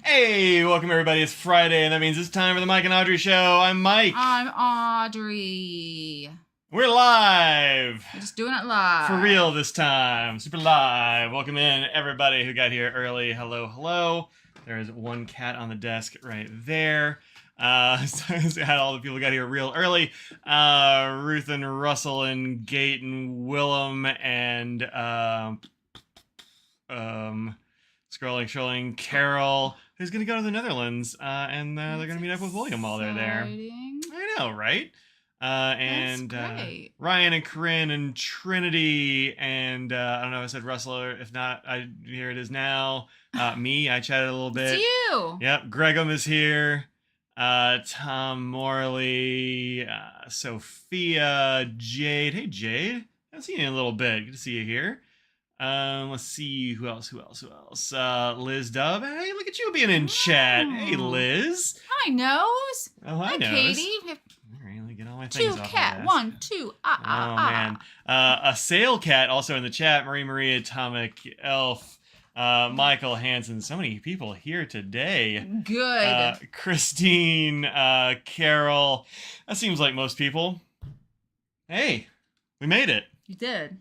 Hey, welcome everybody. It's Friday, and that means it's time for the Mike and Audrey Show. I'm Mike. I'm Audrey. We're live. We're just doing it live. For real this time. Super live. Welcome in everybody who got here early. Hello, hello. There's one cat on the desk right there. So had all the people who got here real early. Ruth and Russell and Gate and Willem and scrolling Carol, who's gonna go to the Netherlands, and they're gonna meet up with William while they're there. I know, right? And Ryan and Corinne and Trinity and I don't know if I said Russell, or if not, here it is now. Me, I chatted a little bit. It's you. Yep, Gregum is here. Tom Morley, Sophia, Jade. Hey Jade, I haven't seen you in a little bit. Good to see you here. Let's see who else. Liz Dove. Hey, look at you being in chat. Hey, Liz. Hi, Nose. Oh, hi, Nose. Katie. All right, let me get all my things off cat. my desk. 1, 2. Man. A sail cat also in the chat. Marie Atomic Elf. Michael Hansen. So many people here today. Good. Christine. Carol. That seems like most people. Hey, we made it. You did.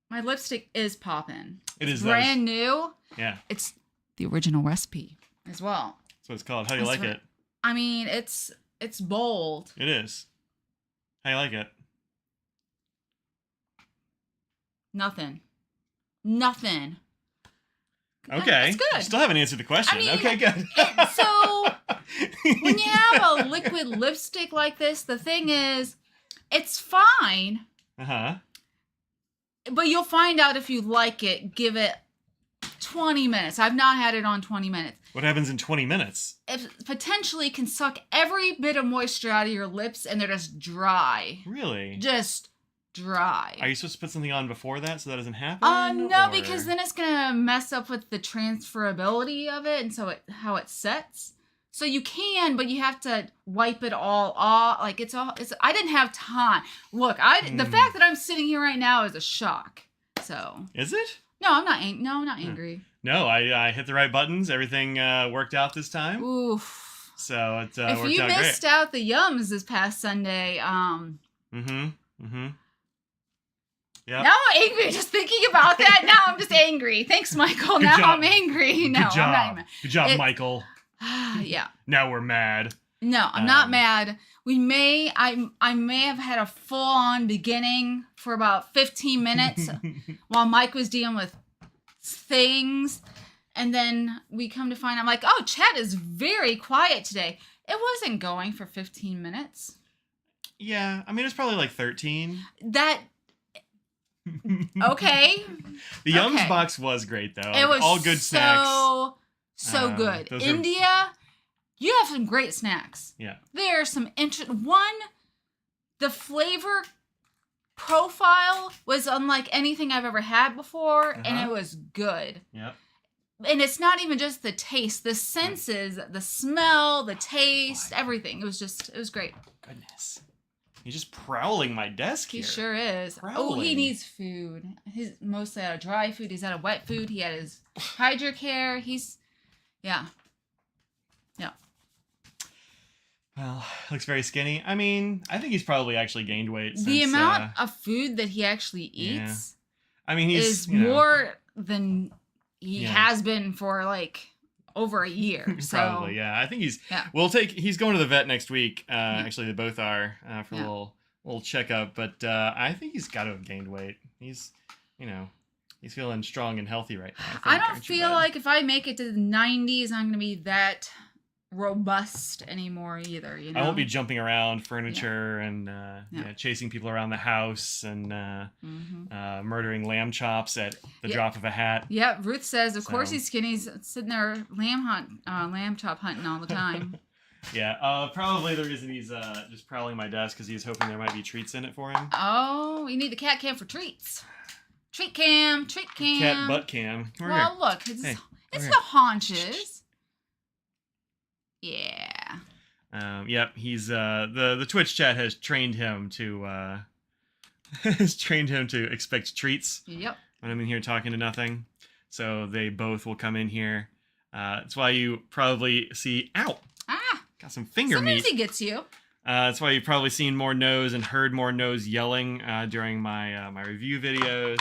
My lipstick is poppin'. It's brand new. Yeah. It's the original recipe as well. That's what it's called. How do you like it? I mean, it's bold. It is. How do you like it? Nothing. Okay. That's good. You still haven't answered the question. I mean, okay, good. So, when you have a liquid lipstick like this, the thing is, it's fine. Uh-huh. But you'll find out if you like it. Give it 20 minutes. I've not had it on 20 minutes. What happens in 20 minutes? It potentially can suck every bit of moisture out of your lips, and they're just dry. Really? Just dry. Are you supposed to put something on before that so that doesn't happen? No, because then it's gonna mess up with the transferability of it, and so how it sets. So you can, but you have to wipe it all off. Like I didn't have time. Look, the fact that I'm sitting here right now is a shock. So. Is it? No, I'm not. I'm not angry. No, I hit the right buttons. Everything worked out this time. Oof. So it worked out great. If you missed out the yums this past Sunday, Yeah. Now I'm angry just thinking about that. Now I'm just angry. Thanks, Michael. Good now job. I'm angry. No, Good job. I'm not even. Good job, Michael. Yeah. Now we're mad. No, I'm not mad. I may have had a full-on beginning for about 15 minutes while Mike was dealing with things. And then we come to find, I'm like, oh, chat is very quiet today. It wasn't going for 15 minutes. Yeah, I mean, it's probably like 13. Okay. The Yums box was great, though. It was all good snacks. So good. India, you have some great snacks. Yeah. There's some the flavor profile was unlike anything I've ever had before, and it was good. Yep. And it's not even just the taste, the senses, the smell, the taste, everything. It was great. Goodness. He's just prowling my desk here. He sure is. Prowling. Oh, he needs food. He's mostly out of dry food. He's out of wet food. He had his Hydrocare. Yeah. Well, looks very skinny. I mean, I think he's probably actually gained weight. The amount of food that he actually eats I mean, is more than he has been for like over a year. So. Probably, yeah. I think he's going to the vet next week. Actually, they both are for a little checkup. But I think he's got to have gained weight. He's feeling strong and healthy right now. I don't feel like if I make it to the 90s, I'm going to be that robust anymore either. You know? I won't be jumping around furniture and chasing people around the house and murdering lamb chops at the drop of a hat. Yeah, Ruth says, of course he's skinny. He's sitting there lamb chop hunting all the time. Yeah, probably the reason he's just prowling my desk because he's hoping there might be treats in it for him. Oh, we need the cat cam for treats. Treat cam. Cat butt cam. Well, look, it's the haunches. Yeah. Yep. He's the Twitch chat has trained him to expect treats. Yep. When I'm in here talking to nothing, so they both will come in here That's why you probably see, ow, Ah, got some finger sometimes meat. he gets you. That's why you've probably seen more nose and heard more nose yelling during my my review videos.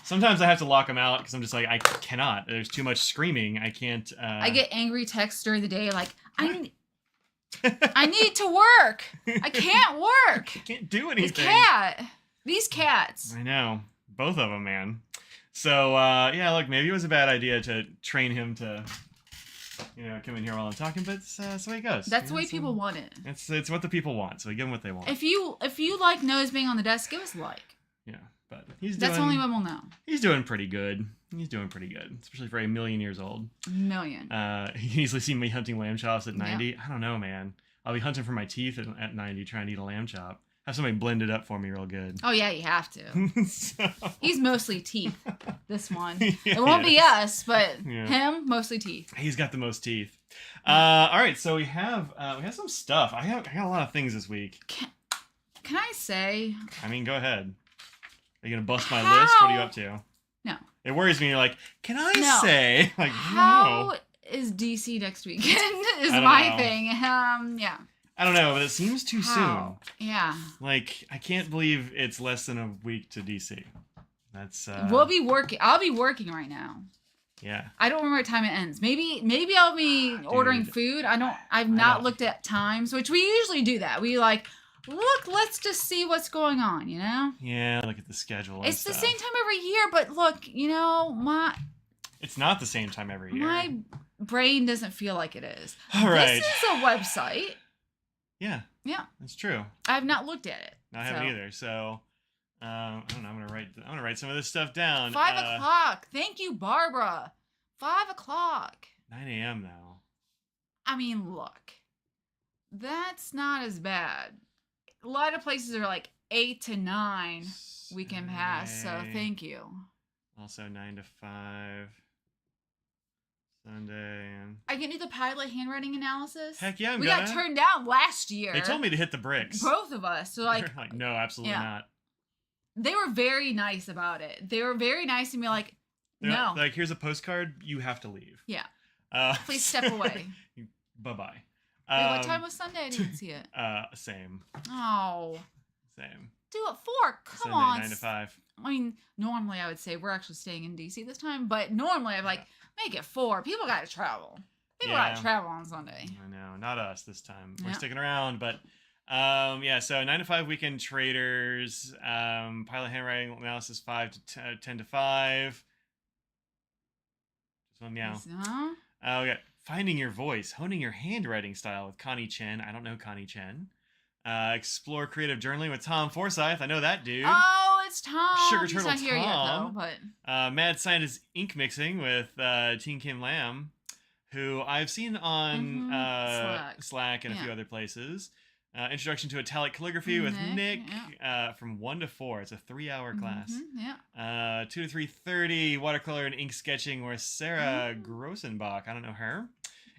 Sometimes I have to lock them out because I'm just like, I cannot. There's too much screaming. I can't. I get angry texts during the day like, I need to work. I can't work. I can't do anything. These cats. I know. Both of them, man. So, yeah, look, maybe it was a bad idea to train him to, come in here while I'm talking, but that's the way it goes. That's the way people want it. It's what the people want, so we give them what they want. If you like nose being on the desk, give us a like. Yeah, but he's That's the only one we'll know. He's doing pretty good. He's doing pretty good, especially for a million years old. Million. You can easily see me hunting lamb chops at 90. Yeah. I don't know, man. I'll be hunting for my teeth at 90, trying to eat a lam chop. Have somebody blend it up for me real good. Oh yeah, you have to. So... He's mostly teeth. This one. Yeah, it won't be us, but yeah. him mostly teeth. He's got the most teeth. All right, so we have some stuff. I got a lot of things this week. Can I say? I mean, go ahead. Are you gonna bust my list? What are you up to? No. It worries me. You're like, can I No. say? Like, How no. is DC next weekend? Is I don't my know. thing. Yeah. I don't know, but it seems too How? Yeah. soon. Like, I can't believe it's less than a week to DC. That's We'll be working. I'll be working right now. yeah. I don't remember what time it ends. Maybe I'll be ordering food. I've not looked at times, which we usually do that. We like, look, let's just see what's going on, you know? Yeah, look at the schedule. And It's the stuff. same time every year, but look, It's not the same time every year. my brain doesn't feel like it is. All right. This is a website. Yeah. Yeah. That's true. I have not looked at it. No, I haven't either. So, I don't know. I'm gonna write some of this stuff down. 5 o'clock. Thank you, Barbara. 5 o'clock. 9 a.m. now. I mean, look, that's not as bad. A lot of places are like 8 to 9 weekend pass, so thank you. Also 9 to 5. Sunday. And... I can do the pilot handwriting analysis. Heck yeah, we got turned down last year. They told me to hit the bricks. Both of us. So like, They're like, no, absolutely not. They were very nice about it. They were very nice to me like, no. Like, here's a postcard. You have to leave. Yeah. Please So- step away. Bye-bye. Wait, what time was Sunday? I didn't see it. Same. Oh. Same. Do it 4. Come Sunday, on. 9 to 5. I mean, normally I would say we're actually staying in DC this time, but normally I'm like, make it 4. People got to travel. People got to travel on Sunday. I know. Not us this time. We're Yeah. sticking around, but yeah, so 9 to 5 weekend traders, pilot handwriting analysis 5 to 10 to 5. Just one meow. We got Finding Your Voice, Honing Your Handwriting Style with Connie Chen. I don't know Connie Chen. Explore Creative Journaling with Tom Forsyth. I know that dude. Oh, it's Tom. Sugar He's Turtle not here yet, though, Tom. but... Mad Scientist Ink Mixing with Teen Kim Lam, who I've seen on Slack and a few other places. Introduction to Italic Calligraphy with Nick from 1 to 4. It's a 3-hour class. Yeah. 2 to 3:30 watercolor and ink sketching with Sarah Grossenbach. I don't know her.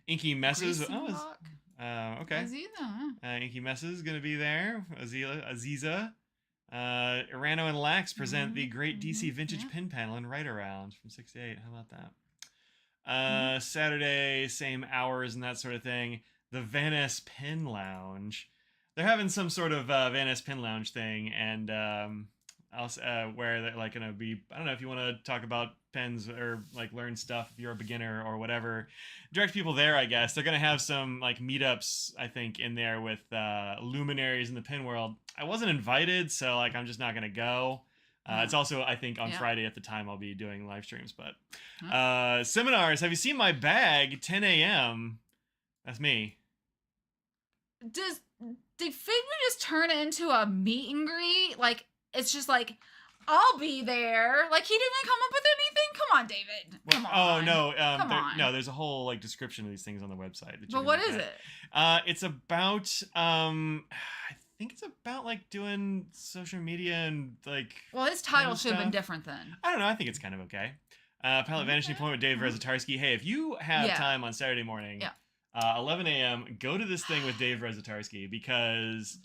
Inky Messes. Okay. Inky Messes gonna be there. Aziza. Irano and Lax present the Great DC Vintage Pin Panel and Write Around from 6 to 8. How about that? Saturday, same hours and that sort of thing. The Van Ness Pen Lounge. They're having some sort of Van Ness Pen Lounge thing, and where they're like gonna be. I don't know if you want to talk about pens or like learn stuff if you're a beginner or whatever. Direct people there, I guess. They're gonna have some like meetups, I think, in there with luminaries in the pen world. I wasn't invited, so like I'm just not gonna go. It's also, I think, on Friday at the time I'll be doing live streams. But seminars. Have you seen my bag? 10 a.m. That's me. Did Figma just turn it into a meet and greet? Like, it's just like, I'll be there. Like, he didn't even come up with anything? Come on, David. Come on. Oh, no. Come on. No, there's a whole, like, description of these things on the website. But what is it? It's about, I think it's about, like, doing social media and, like... Well, his title should have been different then. I don't know. I think it's kind of okay. Pilot Vanishing Point with Dave Rezatarski. Hey, if you have time on Saturday morning... 11 a.m., go to this thing with Dave Rezatarski, because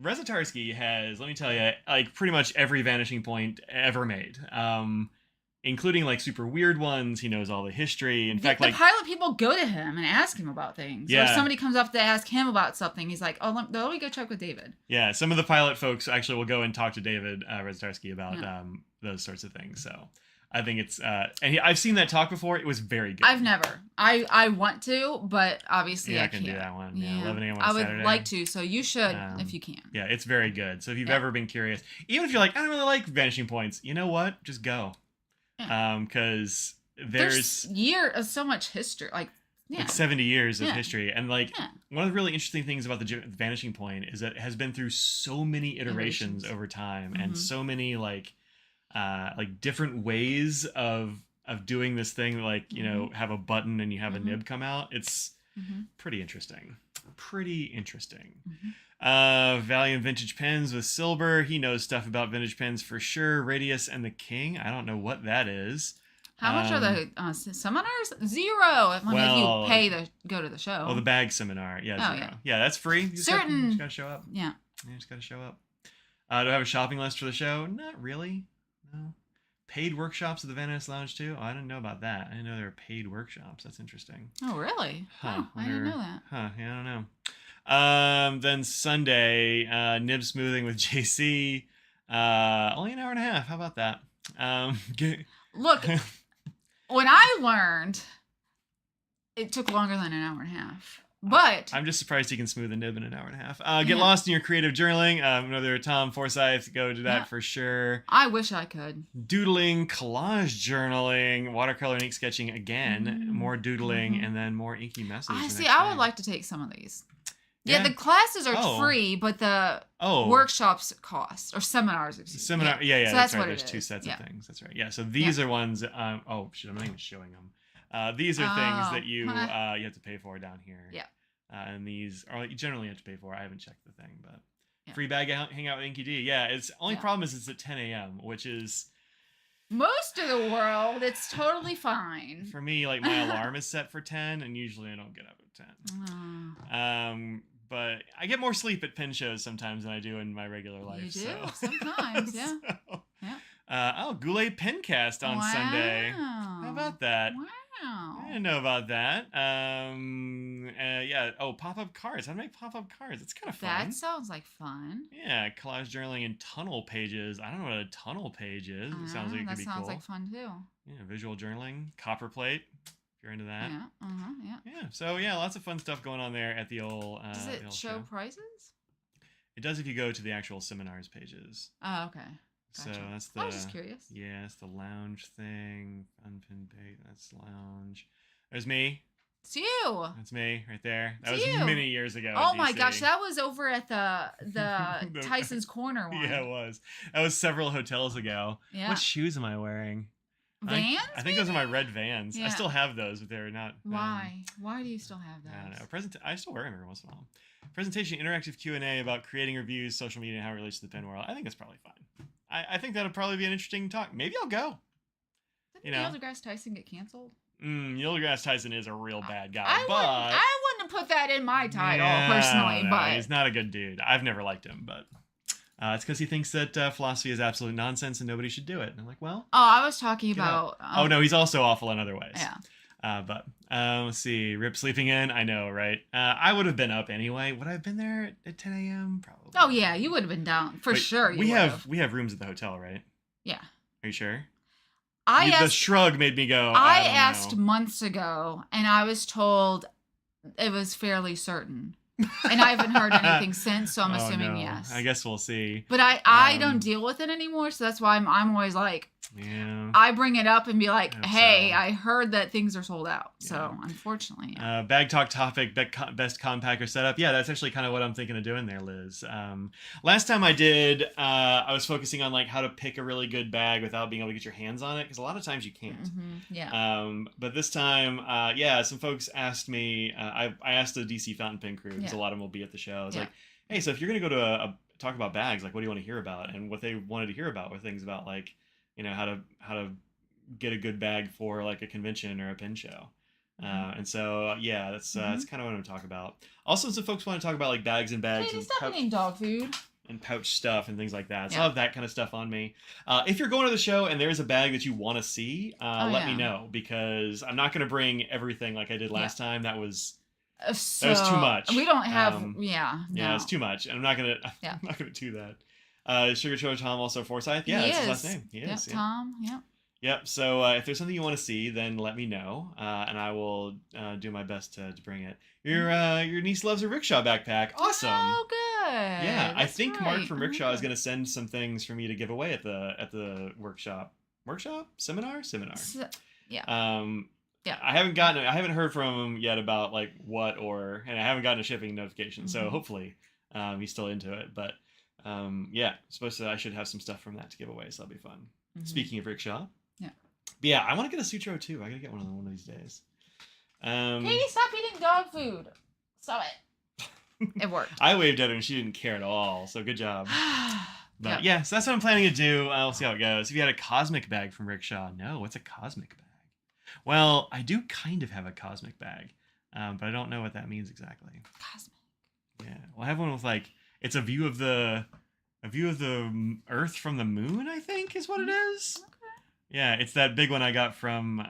Rezatarski has, let me tell you, like pretty much every Vanishing Point ever made. including like super weird ones. He knows all the history. In fact, the like pilot people go to him and ask him about things. Or if somebody comes up to ask him about something, he's like, "Oh, let me go check with David." Yeah, some of the pilot folks actually will go and talk to David Redzarski about those sorts of things. So I think it's and I've seen that talk before. It was very good. I've never. I want to, but obviously I can can't. do that one. Yeah, 11 a.m. on I would Saturday. like to, so you should if you can. Yeah, it's very good. So if you've ever been curious, even if you're like, I don't really like Vanishing Points, you know what? Just go. Because there's so much history, like 70 years of history, and like one of the really interesting things about the Vanishing Point is that it has been through so many iterations over time, and so many like different ways of doing this thing, like you know, have a button and you have a nib come out. It's pretty interesting. Valiant Vintage Pens with Silber. He knows stuff about vintage pens for sure. Radius and the King. I don't know what that is. How much are the seminars? $0. If you pay to go to the show. Oh, the bag seminar. Yeah, $0. Yeah, that's free. You just gotta show up. Yeah. You just gotta show up. Do I have a shopping list for the show? Not really. No. Paid workshops at the Van Ness Lounge too? Oh, I didn't know about that. I didn't know there were paid workshops. That's interesting. Oh, really? Huh. I didn't know that. Huh. Yeah, I don't know. Then Sunday, nib smoothing with JC. Only an hour and a half. How about that? Look, when I learned, it took longer than an hour and a half. But I'm just surprised he can smooth a nib in an hour and a half. Get lost in your creative journaling. Another Tom Forsyth, go do that for sure. I wish I could. Doodling, collage journaling, watercolor and ink sketching again, more doodling, and then more inky messages. I would like to take some of these. Yeah, the classes are free, but the workshops cost, or seminars. Seminar, yeah, so that's right. There's two sets of things. That's right. Yeah, so these are ones. Oh shit, I'm not even showing them. These are things that you have to pay for down here. Yeah. And these are you generally have to pay for. I haven't checked the thing, but free bag hangout with Inky D. Yeah, it's only problem is it's at 10 a.m., which is most of the world. It's totally fine for me. Like my alarm is set for 10, and usually I don't get up at 10. But I get more sleep at pen shows sometimes than I do in my regular life. You do sometimes, yeah. Goulet Pencast on Sunday. How about that? Wow. I didn't know about that. Pop-up cards. How to make pop-up cards. It's kind of fun. That sounds like fun. Yeah, collage journaling and tunnel pages. I don't know what a tunnel page is. It sounds like it could be cool. That sounds like fun too. Yeah, visual journaling, copperplate. If you're into that. Yeah. Yeah. So lots of fun stuff going on there at the old. Does it show prices? It does if you go to the actual seminars pages. Oh, okay. Gotcha. So that's I was just curious. Yeah, it's the lounge thing. Unpinned bait. That's lounge. There's me. It's you. That's me right there. That was many years ago. Oh my gosh, that was over at the Tyson's Corner one. Yeah, it was. That was several hotels ago. Yeah. What shoes am I wearing? Vans? I think those are my red Vans. Yeah. I still have those, but they're not. Why? Why do you still have those? I don't know. I still wear them every once in a while. Presentation, interactive Q&A about creating reviews, social media, and how it relates to the pen world. I think that's probably fun. I think that'll probably be an interesting talk. Maybe I'll go. Didn't Neil deGrasse Tyson get canceled? Neil deGrasse Tyson is a real bad guy. I wouldn't have put that in my title personally, but he's not a good dude. I've never liked him, but it's because he thinks that philosophy is absolute nonsense and nobody should do it. And I'm like, well. Oh, I was talking about. No, he's also awful in other ways. Yeah. But let's see. Rip sleeping in. I know, right? I would have been up anyway. Would I have been there at 10 a.m.? Probably. Oh yeah, you would have been down for sure. We have rooms at the hotel, right? Yeah. Are you sure? The shrug made me go. I asked months ago, and I was told it was fairly certain. And I haven't heard anything since, so I'm assuming yes. I guess we'll see. But I don't deal with it anymore, so that's why I'm always like, I bring it up and be like, hey, I heard that things are sold out. Yeah. So unfortunately, bag talk topic, best compactor setup. Yeah, that's actually kind of what I'm thinking of doing there, Liz. Last time I did, I was focusing on like how to pick a really good bag without being able to get your hands on it, because a lot of times you can't. Yeah. But this time, some folks asked me. I asked the DC fountain pen crew, because a lot of them will be at the show. I was like, hey, so if you're gonna go to a talk about bags, like what do you want to hear about? And what they wanted to hear about were things about like, how to get a good bag for like a convention or a pen show. And so that's kind of what I'm going to talk about. Also, some folks want to talk about like bags and bags. Hey, and stop eating dog food. and pouch stuff and things like that. So Yeah. I'll have that kind of stuff on me. If you're going to the show and there's a bag that you want to see, let me know, because I'm not going to bring everything like I did last time. That was too much. We don't have. Yeah, it's too much, and I'm not gonna. I'm not gonna do that. Sugar Show Tom also Forsyth. Yeah, that's his last name. He is. Yep, Tom. Yep. Yep. So if there's something you want to see, then let me know, and I will do my best to bring it. Your niece loves a rickshaw backpack. Awesome. Oh, good. Yeah, That's I think right. Mark from Rickshaw is going to send some things for me to give away at the workshop. Workshop? Seminar? Yeah. Yeah. I haven't heard from him yet about like what and I haven't gotten a shipping notification. So hopefully he's still into it. But yeah, I should have some stuff from that to give away, so that'll be fun. Speaking of Rickshaw. Yeah. But yeah, I want to get a Sutro too. I gotta get one of these days. Katie, stop eating dog food. Stop it. It worked. I waved at her and she didn't care at all. So good job. But yeah, so that's what I'm planning to do. I'll see how it goes. If you had a cosmic bag from Rickshaw, no, what's a cosmic bag? Well, I do kind of have a cosmic bag, but I don't know what that means exactly. Cosmic. Yeah, well, I have one with like it's a view of the Earth from the moon. I think is what it is. Okay. Yeah, it's that big one I got from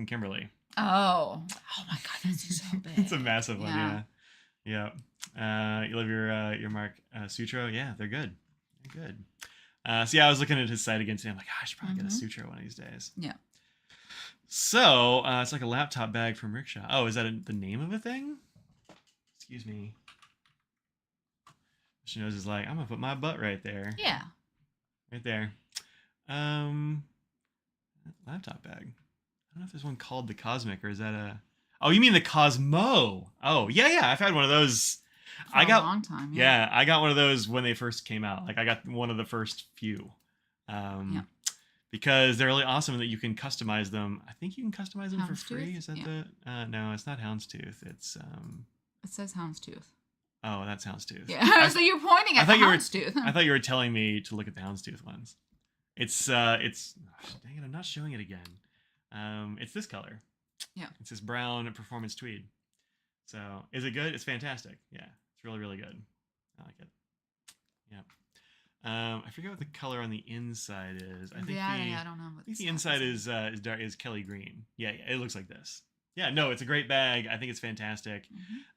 Kimberly. Oh my God, that's so big. It's a massive one. Yeah. You love your Mark Sutro? Yeah, they're good. They're good. So yeah, I was looking at his site again today. I'm like, I should probably get a Sutro one of these days. Yeah. So it's like a laptop bag from Rickshaw. Oh, is that the name of a thing? Excuse me. She knows is like, I'm gonna put my butt right there. Yeah. Right there. Laptop bag. I don't know if there's one called the Cosmic, or is that a... Oh, you mean the Cosmo? Oh, yeah. I've had one of those. For a long time. Yeah, I got one of those when they first came out. Like I got one of the first few. Because they're really awesome that you can customize them. I think you can customize them for free. Is that no, it's not Houndstooth. It's It says Houndstooth. Oh, that's Houndstooth. Yeah. So you're pointing at the Houndstooth. I thought you were telling me to look at the Houndstooth ones. It's dang it, I'm not showing it again. It's this color. Yeah. It's this brown performance tweed. So, is it good? It's fantastic. Yeah. It's really, really good. I like it. Yeah. I forget what the color on the inside is. I think I don't know. I think the inside is Kelly green. Yeah, it looks like this. Yeah, no, it's a great bag. I think it's fantastic.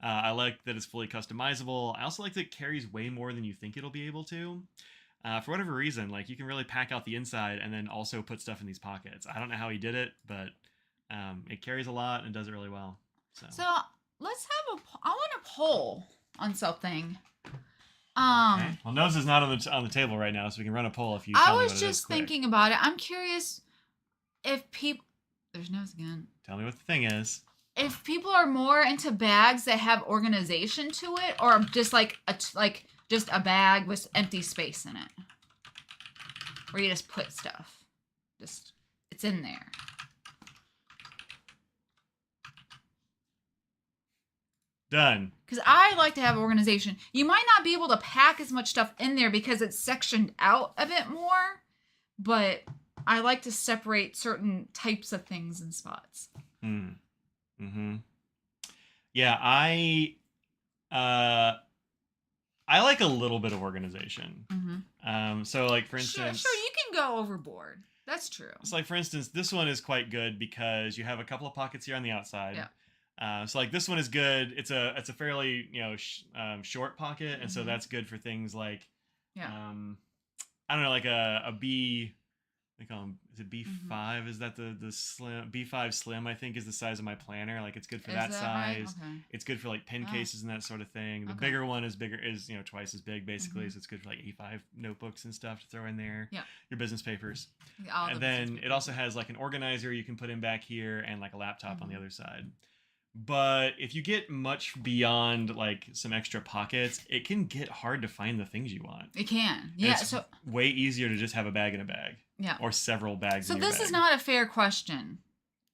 I like that it's fully customizable. I also like that it carries way more than you think it'll be able to. For whatever reason, like you can really pack out the inside and then also put stuff in these pockets. I don't know how he did it, but it carries a lot and does it really well. So let's have I want a poll on something. Okay. Well, Nose is not on the table right now, so we can run a poll if you. I was just thinking about it. I'm curious if people. There's Nose again. Tell me what the thing is. If people are more into bags that have organization to it, or just just a bag with empty space in it, where you just put stuff, it's in there. Done. Because I like to have organization. You might not be able to pack as much stuff in there because it's sectioned out a bit more, but I like to separate certain types of things in spots. Yeah, I like a little bit of organization. So like for instance, sure, you can go overboard. That's true. So like for instance, this one is quite good because you have a couple of pockets here on the outside. Yeah. So like this one is good. It's a fairly short pocket, and so that's good for things like I don't know, like a B. They call them, is it B5? Is that the slim B5 slim? I think is the size of my planner. Like it's good for that size. Right? Okay. It's good for like pen cases and that sort of thing. The bigger one is twice as big basically, so it's good for like A5 notebooks and stuff to throw in there. Yeah. Your business papers. And then it also has like an organizer you can put in back here and like a laptop on the other side. But if you get much beyond like some extra pockets, it can get hard to find the things you want. It can. Yeah. So way easier to just have a bag in a bag. Yeah. Or several bags. So in your this bag. is not a fair question,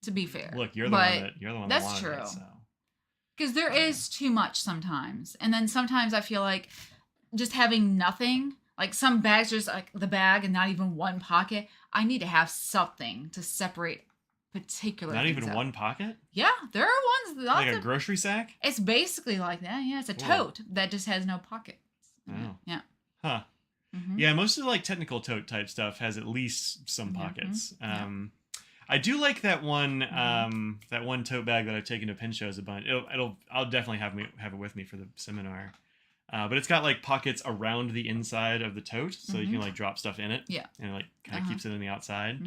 to be fair. Look, you're the one that that's true. It, so. Because there is too much sometimes, and then sometimes I feel like just having nothing, like some bags just like the bag and not even one pocket. I need to have something to separate particular. Not even out. One pocket? Yeah, there are ones like a grocery sack. It's basically like that. Yeah, it's a tote that just has no pockets. Oh. Yeah. Huh. Yeah, most of the like technical tote type stuff has at least some pockets. I do like that one tote bag that I've taken to pin shows a bunch. I'll definitely have it with me for the seminar. But it's got like pockets around the inside of the tote, so you can like drop stuff in it. Yeah. And it like kind of keeps it on the outside.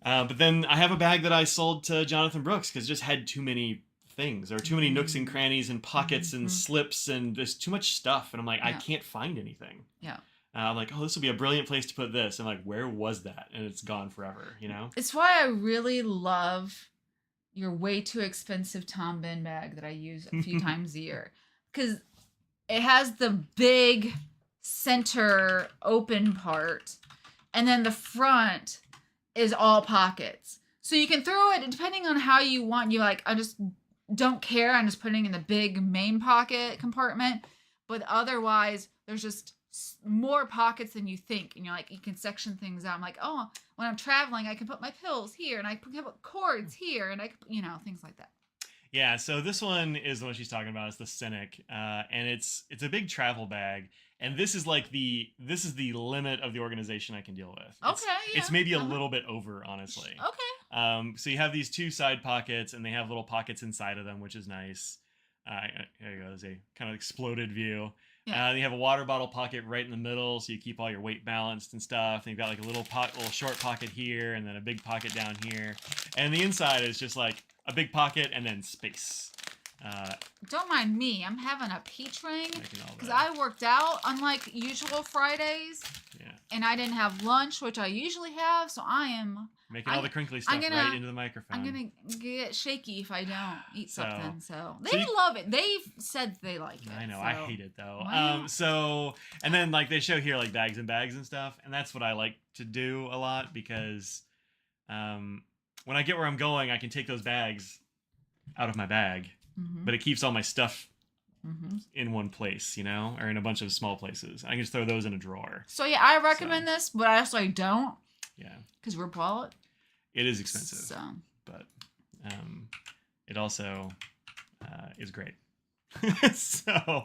But then I have a bag that I sold to Jonathan Brooks because it just had too many things. There are too many nooks and crannies and pockets and slips, and there's too much stuff. And I'm like, I can't find anything. Yeah. I'm like, oh, this will be a brilliant place to put this. I'm like, where was that? And it's gone forever, you know? It's why I really love your way too expensive Tom Bin bag that I use a few times a year. Because it has the big center open part, and then the front is all pockets. So you can throw it depending on how you want. You're like, I just don't care. I'm just putting it in the big main pocket compartment. But otherwise, there's just more pockets than you think. And you're like, you can section things out. I'm like, oh, when I'm traveling, I can put my pills here, and I can put cords here, and I can, things like that. Yeah, so this one is the one she's talking about. It's the Cynic, and it's a big travel bag. And this is the limit of the organization I can deal with. It's maybe a little bit over, honestly. Okay. So you have these two side pockets, and they have little pockets inside of them, which is nice. There you go. There's a kind of exploded view. Yeah. You have a water bottle pocket right in the middle, so you keep all your weight balanced and stuff. And you've got like a little short pocket here, and then a big pocket down here. And the inside is just like a big pocket and then space. Don't mind me. I'm having a peach ring because I worked out unlike usual Fridays. Yeah. And I didn't have lunch, which I usually have, so I am making all the crinkly stuff right into the microphone. I'm gonna get shaky if I don't eat something. So they love it. They've said they like it. I know. So. I hate it though. Wow. And then like they show here like bags and stuff, and that's what I like to do a lot because when I get where I'm going, I can take those bags out of my bag. But it keeps all my stuff in one place, or in a bunch of small places. I can just throw those in a drawer. So yeah, I recommend this, but I also don't. Yeah. Because we're wallet. It is expensive. So. But it also is great. So.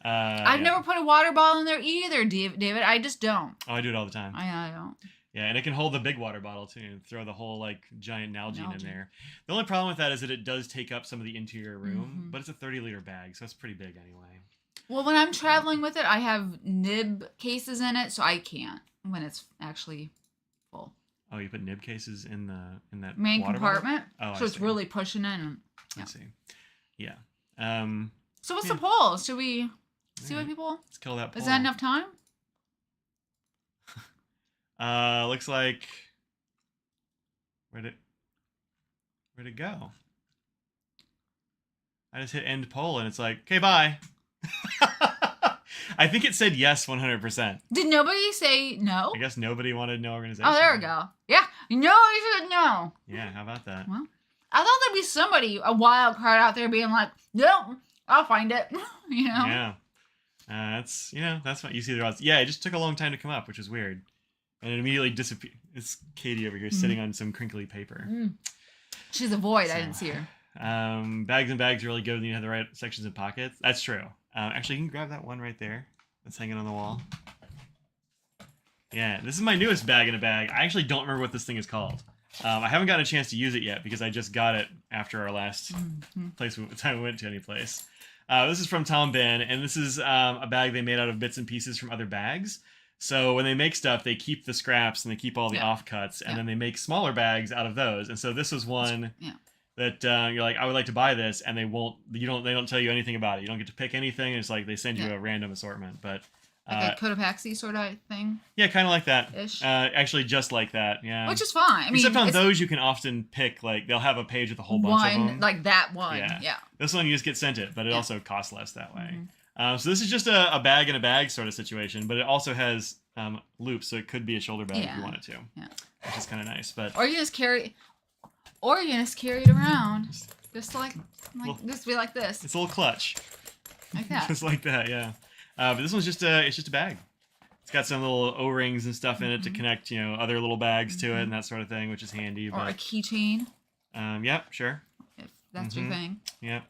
I've never put a water bottle in there either, David. I just don't. Oh, I do it all the time. I don't. Yeah, and it can hold the big water bottle too, and throw the whole like giant Nalgene in there. The only problem with that is that it does take up some of the interior room, but it's a 30-liter bag, so it's pretty big anyway. Well, when I'm traveling with it, I have nib cases in it, so I can't when it's actually full. Oh, you put nib cases in that main water compartment? Bottle? Oh, so it's really pushing in. I see. Yeah. So what's the poll? Should we see what people... Let's kill that poll. Is that enough time? Looks like where'd it go? I just hit end poll and it's like, okay, bye. I think it said yes 100%. Did nobody say no? I guess nobody wanted no organization. Oh, there we go. Yeah, nobody said no. Yeah, how about that? Well, I thought there'd be somebody, a wild card out there being like, no, I'll find it. Yeah. That's what you see the odds. Yeah, it just took a long time to come up, which is weird. And it immediately disappeared. It's Katie over here sitting on some crinkly paper. She's a void. I didn't see her. Bags and bags are really good when you have the right sections and pockets. That's true. Actually, you can grab that one right there. That's hanging on the wall. Yeah, this is my newest bag in a bag. I actually don't remember what this thing is called. I haven't gotten a chance to use it yet because I just got it after our last time we went to any place. This is from Tom Bin, and this is a bag they made out of bits and pieces from other bags. So when they make stuff, they keep the scraps and they keep all the offcuts, and then they make smaller bags out of those. And so this was one that you're like, I would like to buy this, and they don't tell you anything about it. You don't get to pick anything. It's like they send you a random assortment, but like a Cotopaxi sort of thing. Yeah, kind of like that. Ish. Actually, just like that. Yeah. Which is fine. I mean, except on those, you can often pick like they'll have a page with a whole bunch of them. Like that one. Yeah. This one you just get sent it, but it also costs less that way. So this is just a bag in a bag sort of situation, but it also has loops, so it could be a shoulder bag if you wanted to. Yeah. Which is kind of nice, but. Or you just carry it around, just like just be like this. It's a little clutch. Like that. Just like that, yeah. But this one's just a bag. It's got some little O-rings and stuff in it to connect, other little bags to it and that sort of thing, which is handy. Or a keychain. Yeah, sure. If that's your thing. Yeah.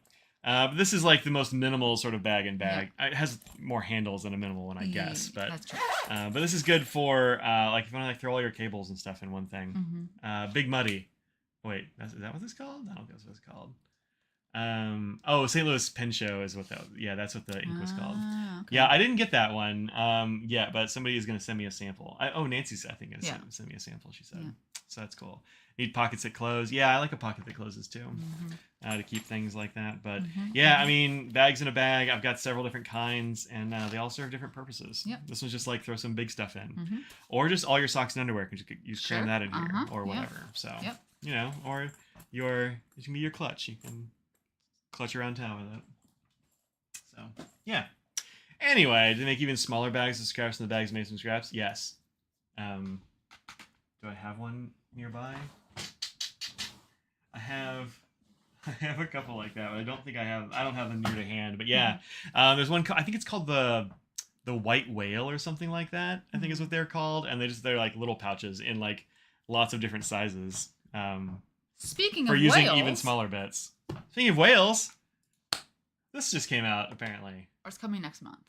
But this is like the most minimal sort of bag and bag. It has more handles than a minimal one, I guess. But that's true. but this is good for like if you want to like throw all your cables and stuff in one thing. Big Muddy. Wait, is that what this is called? I don't think that's what it's called. Oh, St. Louis Pen Show is what that. Yeah, that's what the ink was called. Okay. Yeah, I didn't get that one. Yeah, but somebody is gonna send me a sample. Nancy's I think gonna send me a sample. She said, so that's cool. Need pockets that close. Yeah, I like a pocket that closes too, to keep things like that. But yeah, I mean, bags in a bag. I've got several different kinds, and they all serve different purposes. Yep. This one's just like throw some big stuff in, or just all your socks and underwear. Because you cram that in here, or whatever. So you know, or it can be your clutch. You can clutch around town with it. So yeah. Anyway, to make even smaller bags of scraps, and the bags made some scraps. Yes. Do I have one nearby? I have a couple like that, but I don't think I don't have them near to hand. But yeah, there's one. I think it's called the white whale or something like that. I think is what they're called, and they're like little pouches in like lots of different sizes. Speaking for of using whales, even smaller bits. Speaking of whales, this just came out apparently. Or it's coming next month.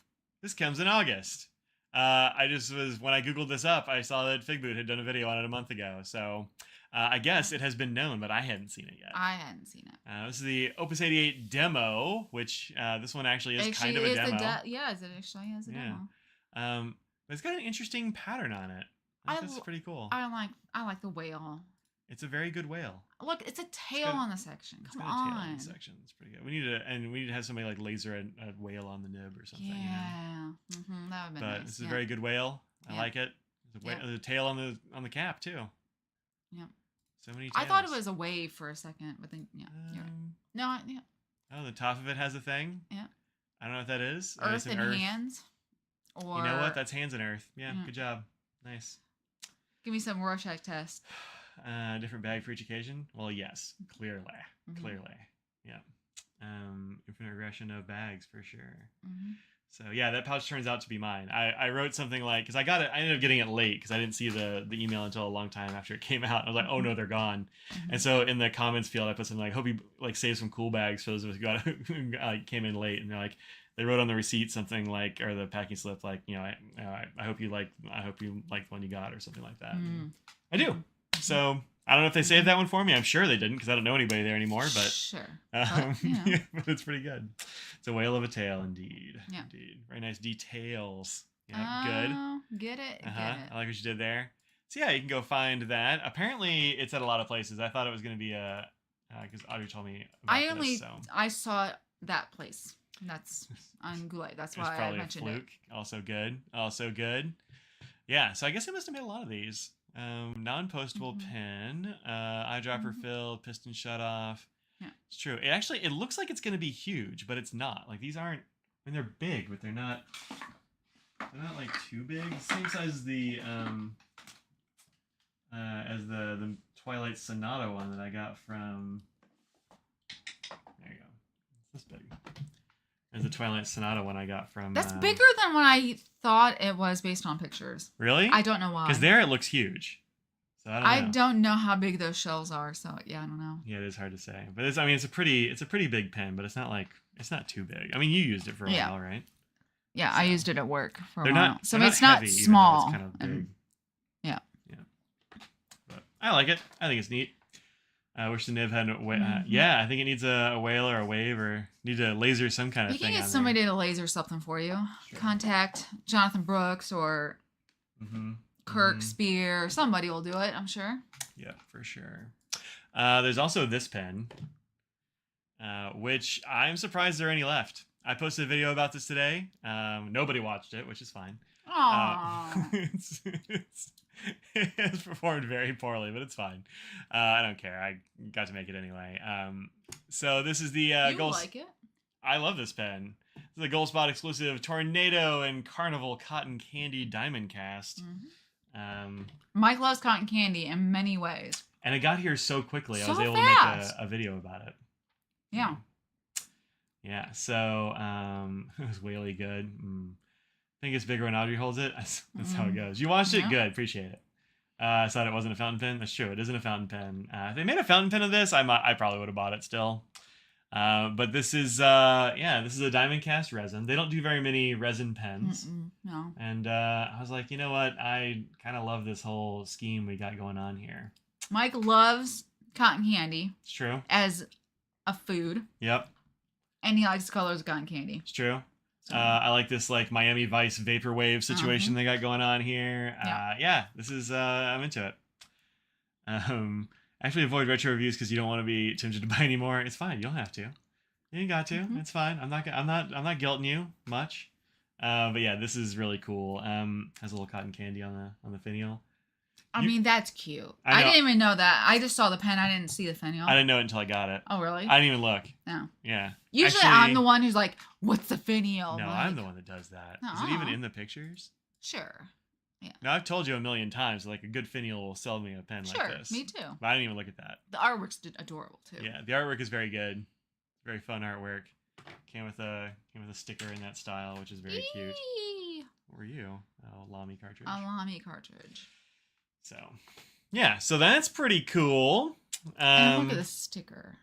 This comes in August. When I googled this up, I saw that Fig Boot had done a video on it a month ago. So I guess it has been known, but I hadn't seen it yet. I hadn't seen it. This is the Opus 88 demo, which this one actually is kind of a demo. Yeah, it actually is a demo. But it's got an interesting pattern on it. That's pretty cool. I like the whale. It's a very good whale. Look, it's a tail on the section. Come on. Tail on the section. It's pretty good. We need to have somebody like laser a whale on the nib or something. Yeah. You know? That would be nice. But this is a very good whale. I like it. There's a tail on the cap too. Yeah. So many tails. I thought it was a wave for a second, but then you're right. No, yeah. Oh, the top of it has a thing. Yeah. I don't know what that is. Earth and hands. Or you know what? That's hands and earth. Yeah. Good job. Nice. Give me some Rorschach test. Different bag for each occasion. Well, yes, clearly. Yeah. Infinite regression of bags for sure. So yeah, that pouch turns out to be mine. I wrote something like, because I ended up getting it late because I didn't see the email until a long time after it came out. I was like, oh no, they're gone. And so in the comments field, I put something like, hope you like save some cool bags for those of us who came in late. And they're like, they wrote on the receipt something like, or the packing slip, like, you know, I hope you like the one you got or something like that. I do. So I don't know if they saved that one for me. I'm sure they didn't because I don't know anybody there anymore. But sure, but it's pretty good. It's a whale of a tail, indeed. Yeah, indeed. Very nice details. Yeah, good. Get it. I like what you did there. So yeah, you can go find that. Apparently, it's at a lot of places. I thought it was going to be because Audrey told me. I saw that place. That's on Goulet. That's why I mentioned it. Also good. Yeah, so I guess I must have made a lot of these. Non-postable pen, eyedropper fill, piston shut off. Yeah, it's true. It looks like it's going to be huge, but it's not. Like these aren't. I mean, they're big, but they're not. They're not like too big. Same size as the Twilight Sonata one that I got from. There you go. It's this big. There's the Twilight Sonata one I got from. That's bigger than what I thought it was based on pictures. Really? I don't know why. Because there it looks huge. So I don't know how big those shells are. So yeah, I don't know. Yeah, it is hard to say. But it's a pretty big pen, but it's not too big. I mean, you used it for a while, right? Yeah, so. I used it at work for a while. So it's not small. It's kind of big. Yeah. But I like it. I think it's neat. I wish the nib had I think it needs a whale or a wave or need to laser some kind of thing. You can get somebody to laser something for you. Sure. Contact Jonathan Brooks or Kirk Spear. Somebody will do it, I'm sure. Yeah, for sure. There's also this pen, which I'm surprised there are any left. I posted a video about this today. Nobody watched it, which is fine. It's performed very poorly, but it's fine. I don't care. I got to make it anyway. So this is the you like it? I love this pen. This is the Gold Spot exclusive Tornado and Carnival Cotton Candy Diamond Cast. Mike loves cotton candy in many ways. And it got here so quickly. I was able to make a video about it. Yeah. Yeah. So it was really good. I think it's bigger when Audrey holds it. That's how it goes. You watched it? Good. Appreciate it. I thought it wasn't a fountain pen. That's true. It isn't a fountain pen. If they made a fountain pen of this, I probably would have bought it still. But this is this is a diamond cast resin. They don't do very many resin pens. No. And I was like, you know what? I kind of love this whole scheme we got going on here. Mike loves cotton candy. It's true. As a food. Yep. And he likes colors of cotton candy. It's true. I like this like Miami Vice vaporwave situation they got going on here. This is I'm into it. Actually avoid retro reviews because you don't want to be tempted to buy anymore. It's fine. You don't have to. You ain't got to. It's fine. I'm not guilting you much. But yeah, this is really cool. Has a little cotton candy on the finial. I mean, that's cute. I didn't even know that. I just saw the pen. I didn't see the finial. I didn't know it until I got it. Oh, really? I didn't even look. No. Yeah. Usually I'm the one who's like, what's the finial? No, like, I'm the one that does that. Is it even in the pictures? Sure. Yeah. Now, I've told you a million times, like, a good finial will sell me a pen like this. Sure, me too. But I didn't even look at that. The artwork's adorable, too. Yeah, the artwork is very good. Very fun artwork. Came with a sticker in that style, which is very cute. What were you? Oh, Lamy cartridge. A Lamy cartridge. So, yeah, so that's pretty cool. And look at the sticker.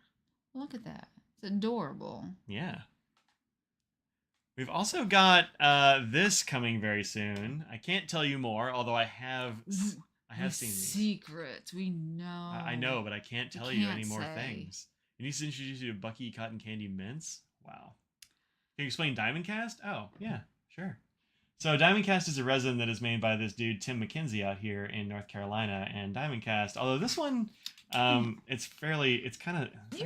Look at that. It's adorable. Yeah. We've also got this coming very soon. I can't tell you more, although I have seen these. Secrets. We know. I know, but I can't tell you any more things. You need to introduce you to Bucky Cotton Candy Mints. Wow. Can you explain Diamond Cast? Oh, yeah, sure. So Diamond Cast is a resin that is made by this dude, Tim McKenzie, out here in North Carolina. And Diamond Cast, although this one, it's actually...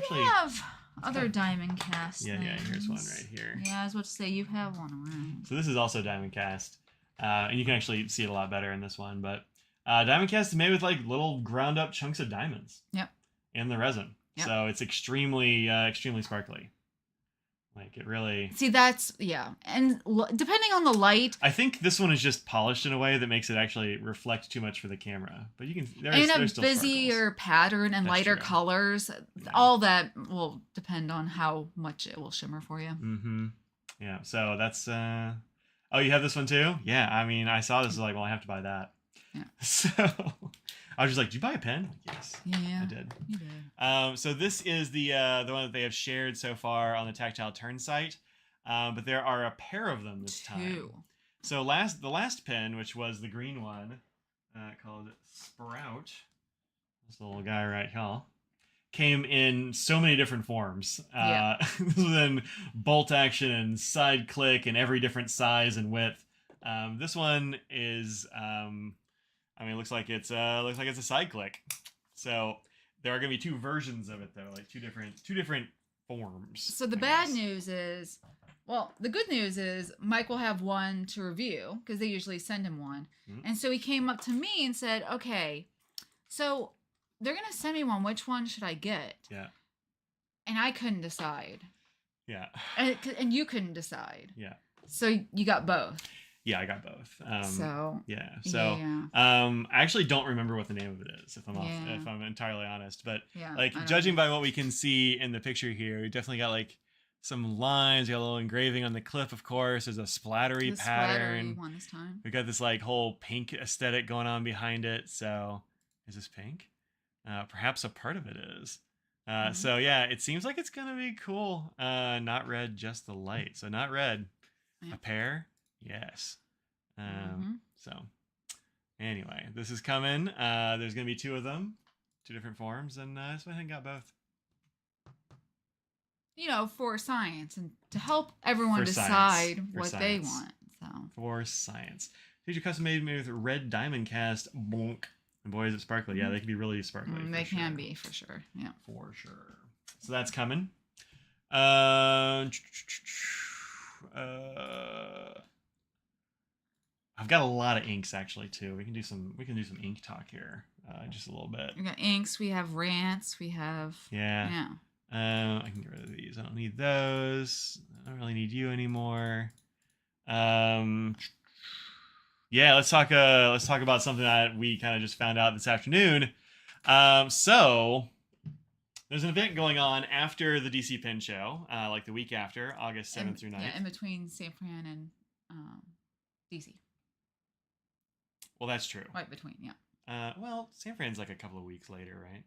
have other Diamond Cast Yeah, things. here's one right here. Yeah, I was about to say, you have one around. So this is also Diamond Cast. And you can actually see it a lot better in this one. But Diamond Cast is made with like little ground up chunks of diamonds. Yep. In the resin. Yep. So it's extremely sparkly. Like it really. See, that's and depending on the light. I think this one is just polished in a way that makes it actually reflect too much for the camera. But you can. There's a busier pattern and lighter colors. Yeah. All that will depend on how much it will shimmer for you. Mm-hmm. Yeah. So that's. Oh, you have this one too? Yeah. I mean, I saw this. Like, well, I have to buy that. Yeah. So. I was just like, "Did you buy a pen?" Like, yes. Yeah. I did. You did. So this is the one that they have shared so far on the Tactile Turn site, but there are a pair of them this time. So the last pen, which was the green one, called Sprout, this little guy right here, came in so many different forms. This was in bolt action and side click and every different size and width. This one is. I mean, it looks like it's a side click. So there are going to be two versions of it though, like two different forms. So the bad news is, well, the good news is Mike will have one to review because they usually send him one. Mm-hmm. And so he came up to me and said, "Okay, so they're going to send me one. Which one should I get?" Yeah. And I couldn't decide. Yeah. And you couldn't decide. Yeah. So you got both. Yeah, I got both. I actually don't remember what the name of it is, if I'm entirely honest. But judging by what we can see in the picture here, we definitely got like some lines. We got a little engraving on the clip, of course. There's a splattery pattern. Splattery one this time. We got this like whole pink aesthetic going on behind it. So is this pink? Perhaps a part of it is. So yeah, it seems like it's gonna be cool. Not red, just the light. So not red. A pair. Yes. So anyway, this is coming. There's going to be two of them, two different forms, and I just went ahead and got both. You know, for science and to help everyone decide what they want. So for science. These are custom made with red diamond cast. Bonk. And boy, is it sparkly. Yeah, they can be really sparkly. They can be, for sure. Yeah. For sure. So that's coming. I've got a lot of inks actually too. We can do some ink talk here, just a little bit. We got inks. We have rants. We have I can get rid of these. I don't need those. I don't really need you anymore. Let's talk about something that we kind of just found out this afternoon. So there's an event going on after the DC Pen Show, like the week after, August 7th through 9th. Yeah, in between San Fran and DC. Well, that's true. Right between, yeah. Well, San Fran's like a couple of weeks later, right?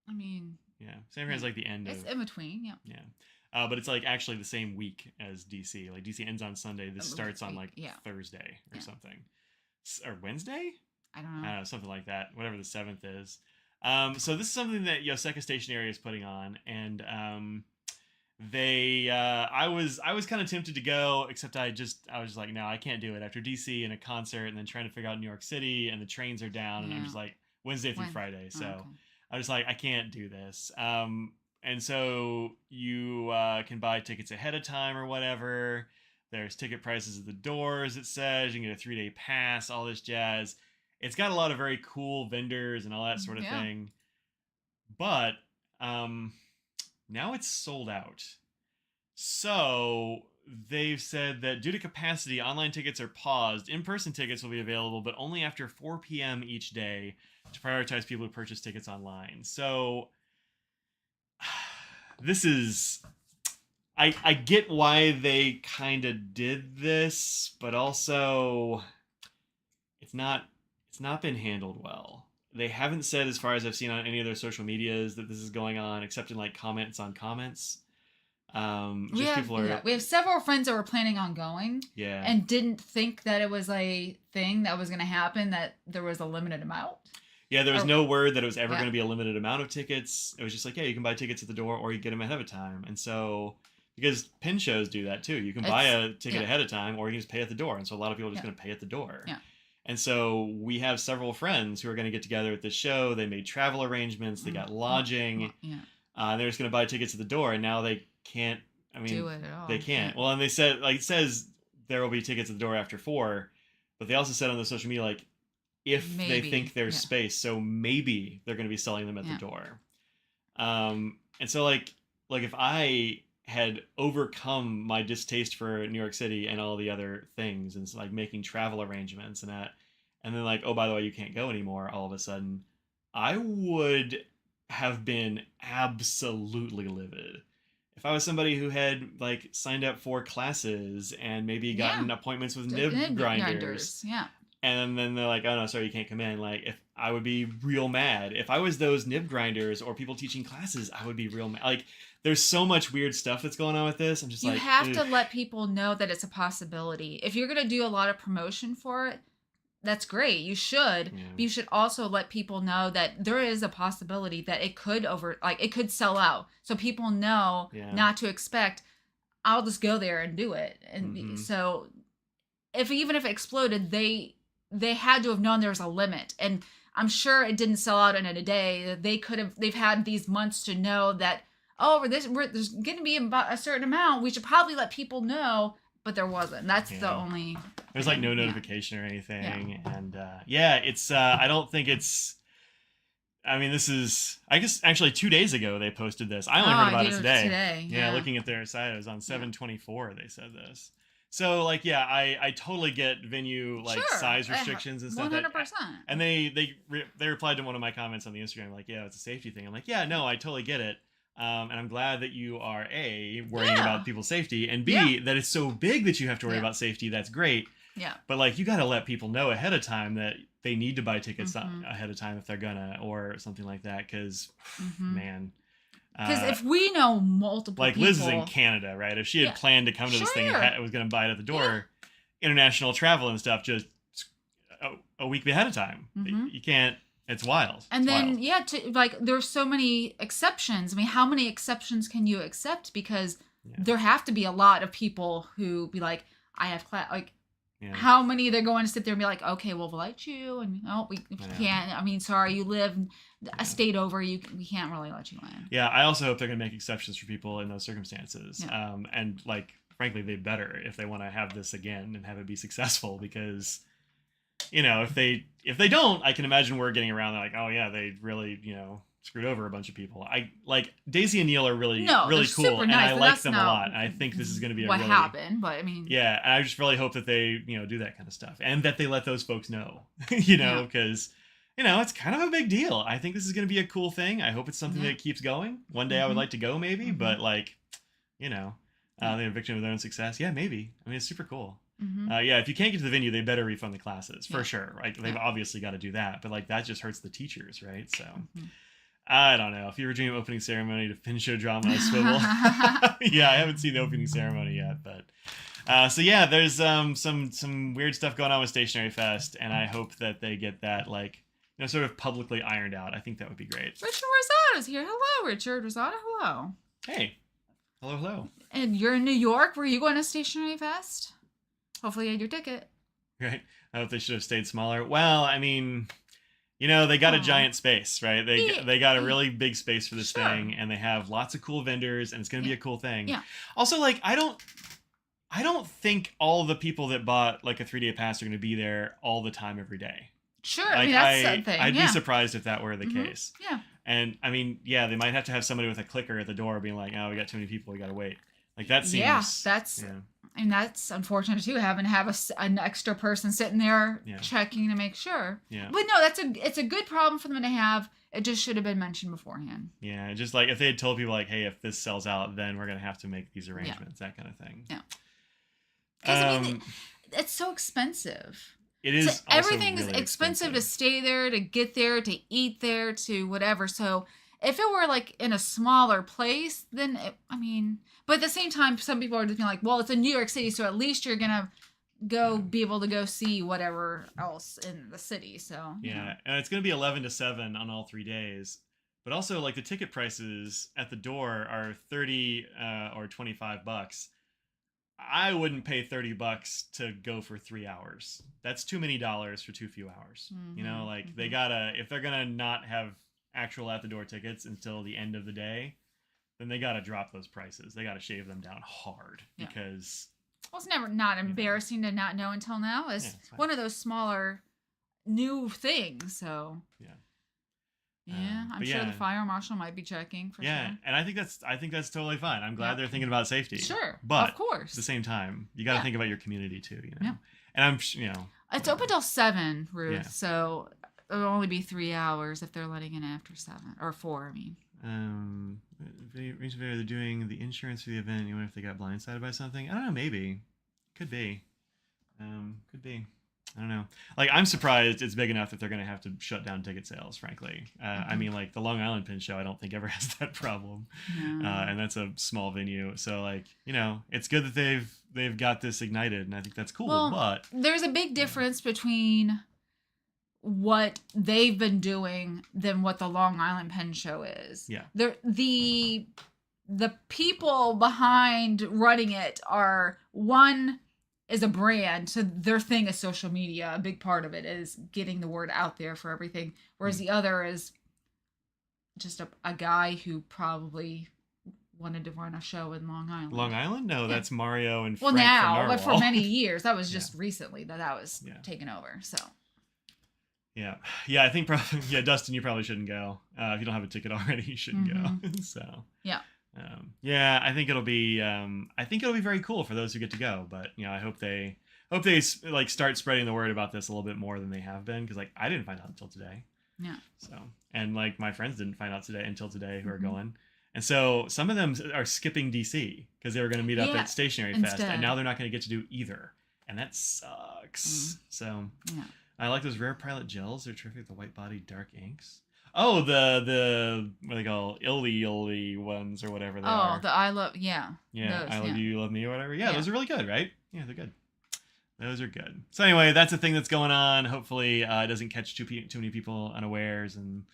I mean, Yeah, San Fran's like the end it's of. in between. Yeah. Yeah. But it's like actually the same week as DC. Like DC ends on Sunday. This starts on like Thursday or something. Or Wednesday? I don't know. I don't know, something like that. Whatever the 7th is. So this is something that Yoseka Stationery is putting on, and they I was kind of tempted to go, except I was just like, no, I can't do it after DC and a concert, and then trying to figure out New York City, and the trains are down, and I'm just like Wednesday through Friday, so okay. I was like, I can't do this. And so you can buy tickets ahead of time or whatever. There's ticket prices at the doors, it says. You can get a 3-day pass, all this jazz. It's got a lot of very cool vendors and all that sort of thing. But now it's sold out. So they've said that due to capacity, online tickets are paused. In-person tickets will be available, but only after 4 p.m. each day to prioritize people who purchase tickets online. So this is... I get why they kind of did this, but also it's not been handled well. They haven't said, as far as I've seen on any of their social medias, that this is going on, except in like comments on comments. We have several friends that were planning on going, and didn't think that it was a thing that was going to happen, that there was a limited amount. Yeah, there was no word that it was ever going to be a limited amount of tickets. It was just like, yeah, you can buy tickets at the door, or you get them ahead of time. And so, because pin shows do that too, you can buy a ticket ahead of time, or you can just pay at the door. And so a lot of people are just going to pay at the door. Yeah. And so we have several friends who are going to get together at this show. They made travel arrangements. They got lodging. They're just going to buy tickets at the door, and now they can't. I mean, do it at all. They can't. Well, and they said, like, it says there will be tickets at the door after 4, but they also said on the social media, like, if they think there's space, so maybe they're going to be selling them at the door. And so, like if I had overcome my distaste for New York City and all the other things, and like making travel arrangements and that, and then like, oh, by the way, you can't go anymore all of a sudden, I would have been absolutely livid. If I was somebody who had like signed up for classes and maybe gotten appointments with nib grinders. And then they're like, oh no, sorry, you can't come in. Like, if I would be real mad. If I was those nib grinders or people teaching classes, I would be real mad. Like, there's so much weird stuff that's going on with this. I'm just you have to let people know that it's a possibility. If you're going to do a lot of promotion for it, that's great. You should. Yeah. But you should also let people know that there is a possibility that it could it could sell out. So people know not to expect, I'll just go there and do it. And so even if it exploded, they had to have known there was a limit. And I'm sure it didn't sell out in a day. They've had these months to know that, there's going to be about a certain amount. We should probably let people know, but there wasn't. That's the only... There's like no notification or anything. Yeah. And it's, I don't think it's, I mean, this is, I guess actually 2 days ago they posted this. I only heard about it today. Yeah, looking at their site, it was on 7/24 they said this. So like, I totally get venue size restrictions and stuff. 100%. And they replied to one of my comments on the Instagram like, yeah, it's a safety thing. I'm like, yeah, no, I totally get it. And I'm glad that you are A, worrying about people's safety, and B, that it's so big that you have to worry about safety. That's great. Yeah. But like, you got to let people know ahead of time that they need to buy tickets ahead of time if they're gonna, or something like that. Because man. Because if we know multiple like people... Liz is in Canada, right? If she had planned to come to this thing and was going to buy it at the door, international travel and stuff, just a week ahead of time. You can't... It's wild. And then, there's so many exceptions. I mean, how many exceptions can you accept? Because there have to be a lot of people who be like, I have class... Like, how many they're going to sit there and be like, okay, we'll let you, and we can't. I mean, sorry, you live a state over, we can't really let you in. Yeah, I also hope they're going to make exceptions for people in those circumstances. Yeah. And like, frankly, they better if they want to have this again and have it be successful, because, if they don't, I can imagine we're getting around like, oh yeah, they really, screwed over a bunch of people. I like Daisy and Neil are really cool, and I like them a lot. And I think this is going to be happened, but I mean, and I just really hope that they do that kind of stuff, and that they let those folks know, because it's kind of a big deal. I think this is going to be a cool thing. I hope it's something that keeps going. One day I would like to go, maybe, but like, they're a victim of their own success. Yeah, maybe. I mean, it's super cool. If you can't get to the venue, they better refund the classes for sure. Right? They've obviously got to do that, but like that just hurts the teachers, right? So. I don't know. If you were doing opening ceremony to Pin Show Drama on a Swivel. Yeah, I haven't seen the opening ceremony yet, but so yeah, there's some weird stuff going on with Stationery Fest, and I hope that they get that sort of publicly ironed out. I think that would be great. Richard Rosato's here. Hello, Richard Rosato. Hello. Hey. Hello. And you're in New York. Were you going to Stationery Fest? Hopefully you had your ticket. Right. I hope they should have stayed smaller. Well, I mean, they got a giant space, right? They got a really big space for this thing, and they have lots of cool vendors, and it's going to be a cool thing. Yeah. Also, I don't think all the people that bought a 3-day pass are going to be there all the time every day. Sure, I mean, that's something. I'd be surprised if that were the case. Yeah. And I mean, yeah, they might have to have somebody with a clicker at the door being like, "Oh, we got too many people, we got to wait." That seems. And that's unfortunate too, having to have an extra person sitting there checking to make sure. Yeah. But no, it's a good problem for them to have. It just should have been mentioned beforehand. Yeah, just if they had told people hey, if this sells out, then we're gonna have to make these arrangements, that kind of thing. Yeah. Because I mean, it's so expensive. It is. So everything is expensive to stay there, to get there, to eat there, to whatever. So if it were in a smaller place, then but at the same time, some people are just being well, it's in New York City, so at least you're gonna be able to go see whatever else in the city. So yeah, and it's gonna be 11 to 7 on all 3 days. But also, the ticket prices at the door are $30 or $25. I wouldn't pay $30 to go for 3 hours. That's too many dollars for too few hours. They gotta, if they're gonna not have actual at the door tickets until the end of the day, then they gotta drop those prices. They gotta shave them down hard because. Well, it's never not embarrassing to not know until now. It's one of those smaller new things. So yeah, I'm sure the fire marshal might be checking for sure. And I think that's totally fine. I'm glad they're thinking about safety. Sure, but of course. At the same time, you got to think about your community too. And I'm it's open till 7, Ruth. So it'll only be 3 hours if they're letting in after 7 or 4. I mean. Recently they're doing the insurance for the event. You wonder if they got blindsided by something? I don't know. Maybe. Could be. I don't know. I'm surprised it's big enough that they're going to have to shut down ticket sales, frankly. I mean, the Long Island Pin Show, I don't think ever has that problem. No. And that's a small venue. So, it's good that they've got this ignited, and I think that's cool. Well, but there's a big difference between what they've been doing than what the Long Island Pen Show is. Yeah. The people behind running it are, one is a brand, so their thing is social media. A big part of it is getting the word out there for everything, whereas the other is just a guy who probably wanted to run a show in Long Island. Long Island? No, that's Mario and Well, Frank now, from but for Narwhal. many years, that was just recently that was taken over. So. Yeah, I think probably Dustin, you probably shouldn't go. If you don't have a ticket already, you shouldn't go. So. Yeah. I think it'll be very cool for those who get to go. But I hope they start spreading the word about this a little bit more than they have been, because I didn't find out until today. Yeah. So, and my friends didn't find out until today who are going. And so some of them are skipping DC because they were going to meet up at Stationery Fest, and now they're not going to get to do either, and that sucks. So I like those rare pilot gels. They're terrific. The white body dark inks. Oh, the what do they call illy ones or whatever they are. Oh, the I love those, I love you love me or whatever. Yeah, those are really good, right? Yeah, they're good. Those are good. So anyway, that's a thing that's going on. Hopefully, it doesn't catch too many people unawares, and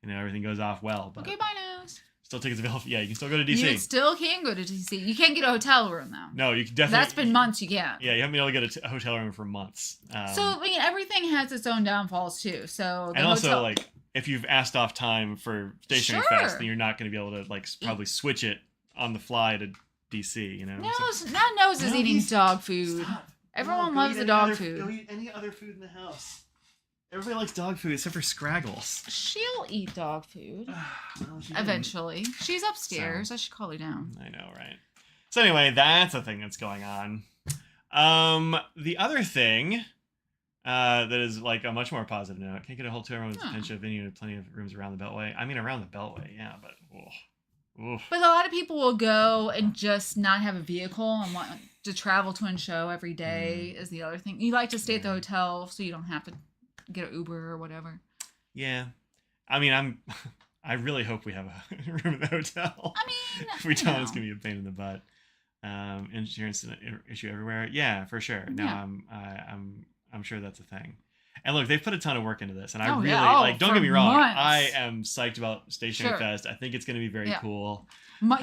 everything goes off well. But okay, bye now. Still tickets available. Yeah, you can still go to DC. You still can go to DC. You can't get a hotel room though. No, you can definitely. That's been months. You can't. Yeah, you haven't been able to get a hotel room for months. So I mean, everything has its own downfalls too. So and also if you've asked off time for Stationery Fest, then you're not going to be able to probably switch it on the fly to DC. Nose is eating dog food. Stop. Everyone loves the dog food. Go eat any other food in the house. Everybody likes dog food except for Scraggles. She'll eat dog food. Eventually. She's upstairs. I should call her down. I know, right? So anyway, that's a thing that's going on. The other thing that is a much more positive note. Can't get a hotel room at the Pen Show venue and plenty of rooms around the Beltway. I mean, around the Beltway, yeah, but... Oof. But a lot of people will go and just not have a vehicle and want to travel to a show every day is the other thing. You like to stay at the hotel so you don't have to get an Uber or whatever. Yeah. I mean, I really hope we have a room in the hotel. I mean, if we don't, it's gonna be a pain in the butt. Insurance issue everywhere. Yeah, for sure. No, Yeah. I'm sure that's a thing. And look, they've put a ton of work into this, and I Oh, really yeah. Oh, like. Don't for get me wrong, months. I am psyched about Stationery Sure. Fest. I think it's going to be very Yeah. cool.